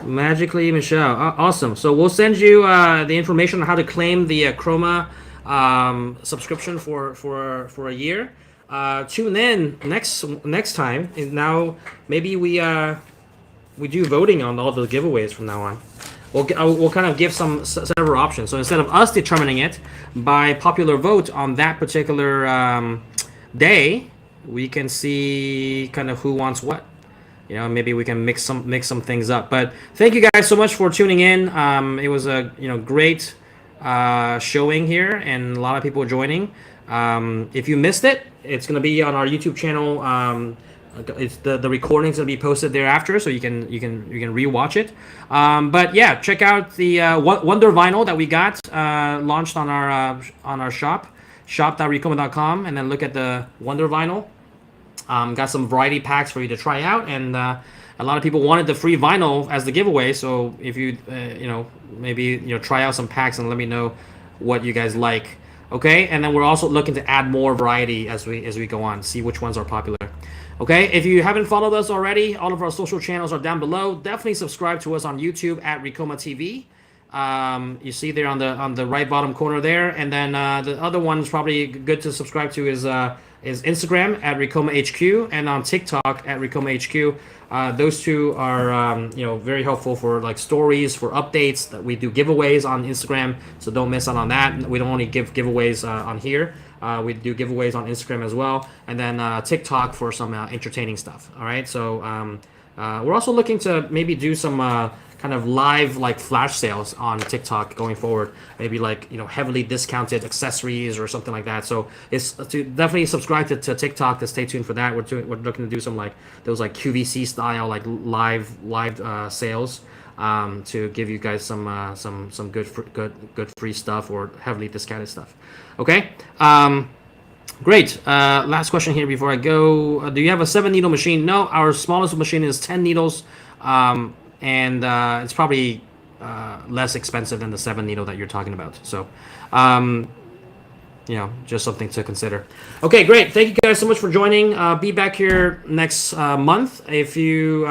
Magically Michelle. Awesome. So we'll send you the information on how to claim the Roma subscription for a year. Tune in next time. And now maybe we do voting on all the giveaways from now on. We'll kind of give some several options. So instead of us determining it by popular vote on that particular day, we can see kind of who wants what. Maybe we can mix some things up. But thank you guys so much for tuning in. It was a great showing here, and a lot of people joining. If you missed it, it's gonna be on our YouTube channel. It's the recording's gonna be posted thereafter, so you can rewatch it. But yeah, check out the Wonder Vinyl that we got launched on our shop.ricoma.com, and then look at the Wonder Vinyl. Got some variety packs for you to try out, and A lot of people wanted the free vinyl as the giveaway. So if you maybe try out some packs and let me know what you guys like. Okay, and then we're also looking to add more variety as we go on, see which ones are popular. Okay, if you haven't followed us already, all of our social channels are down below. Definitely subscribe to us on YouTube at Ricoma TV. You see there on the right bottom corner there, and then the other one's probably good to subscribe to is Instagram at Ricoma HQ and on TikTok at Ricoma HQ. Those two are very helpful for like stories, for updates. That we do giveaways on Instagram, so don't miss out on that. We don't only give giveaways on here. We do giveaways on Instagram as well, and then TikTok for some entertaining stuff. All right, so we're also looking to maybe do some kind of live like flash sales on TikTok going forward. Maybe like heavily discounted accessories or something like that. So it's to definitely subscribe to TikTok to stay tuned for that. We're looking to do some like those like QVC style like live sales to give you guys some good free stuff or heavily discounted stuff. Okay. Great. Last question here before I go. Do you have a 7-needle machine? No, our smallest machine is 10 needles. And it's probably less expensive than the 7-needle that you're talking about. So, just something to consider. Okay, great. Thank you guys so much for joining. Be back here next month. If you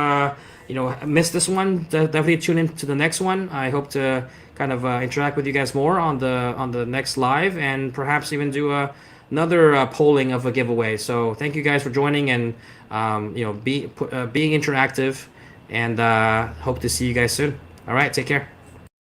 missed this one, definitely tune in to the next one. I hope to kind of interact with you guys more on the next live, and perhaps even do another polling of a giveaway. So thank you guys for joining, and being interactive. And hope to see you guys soon. All right, take care.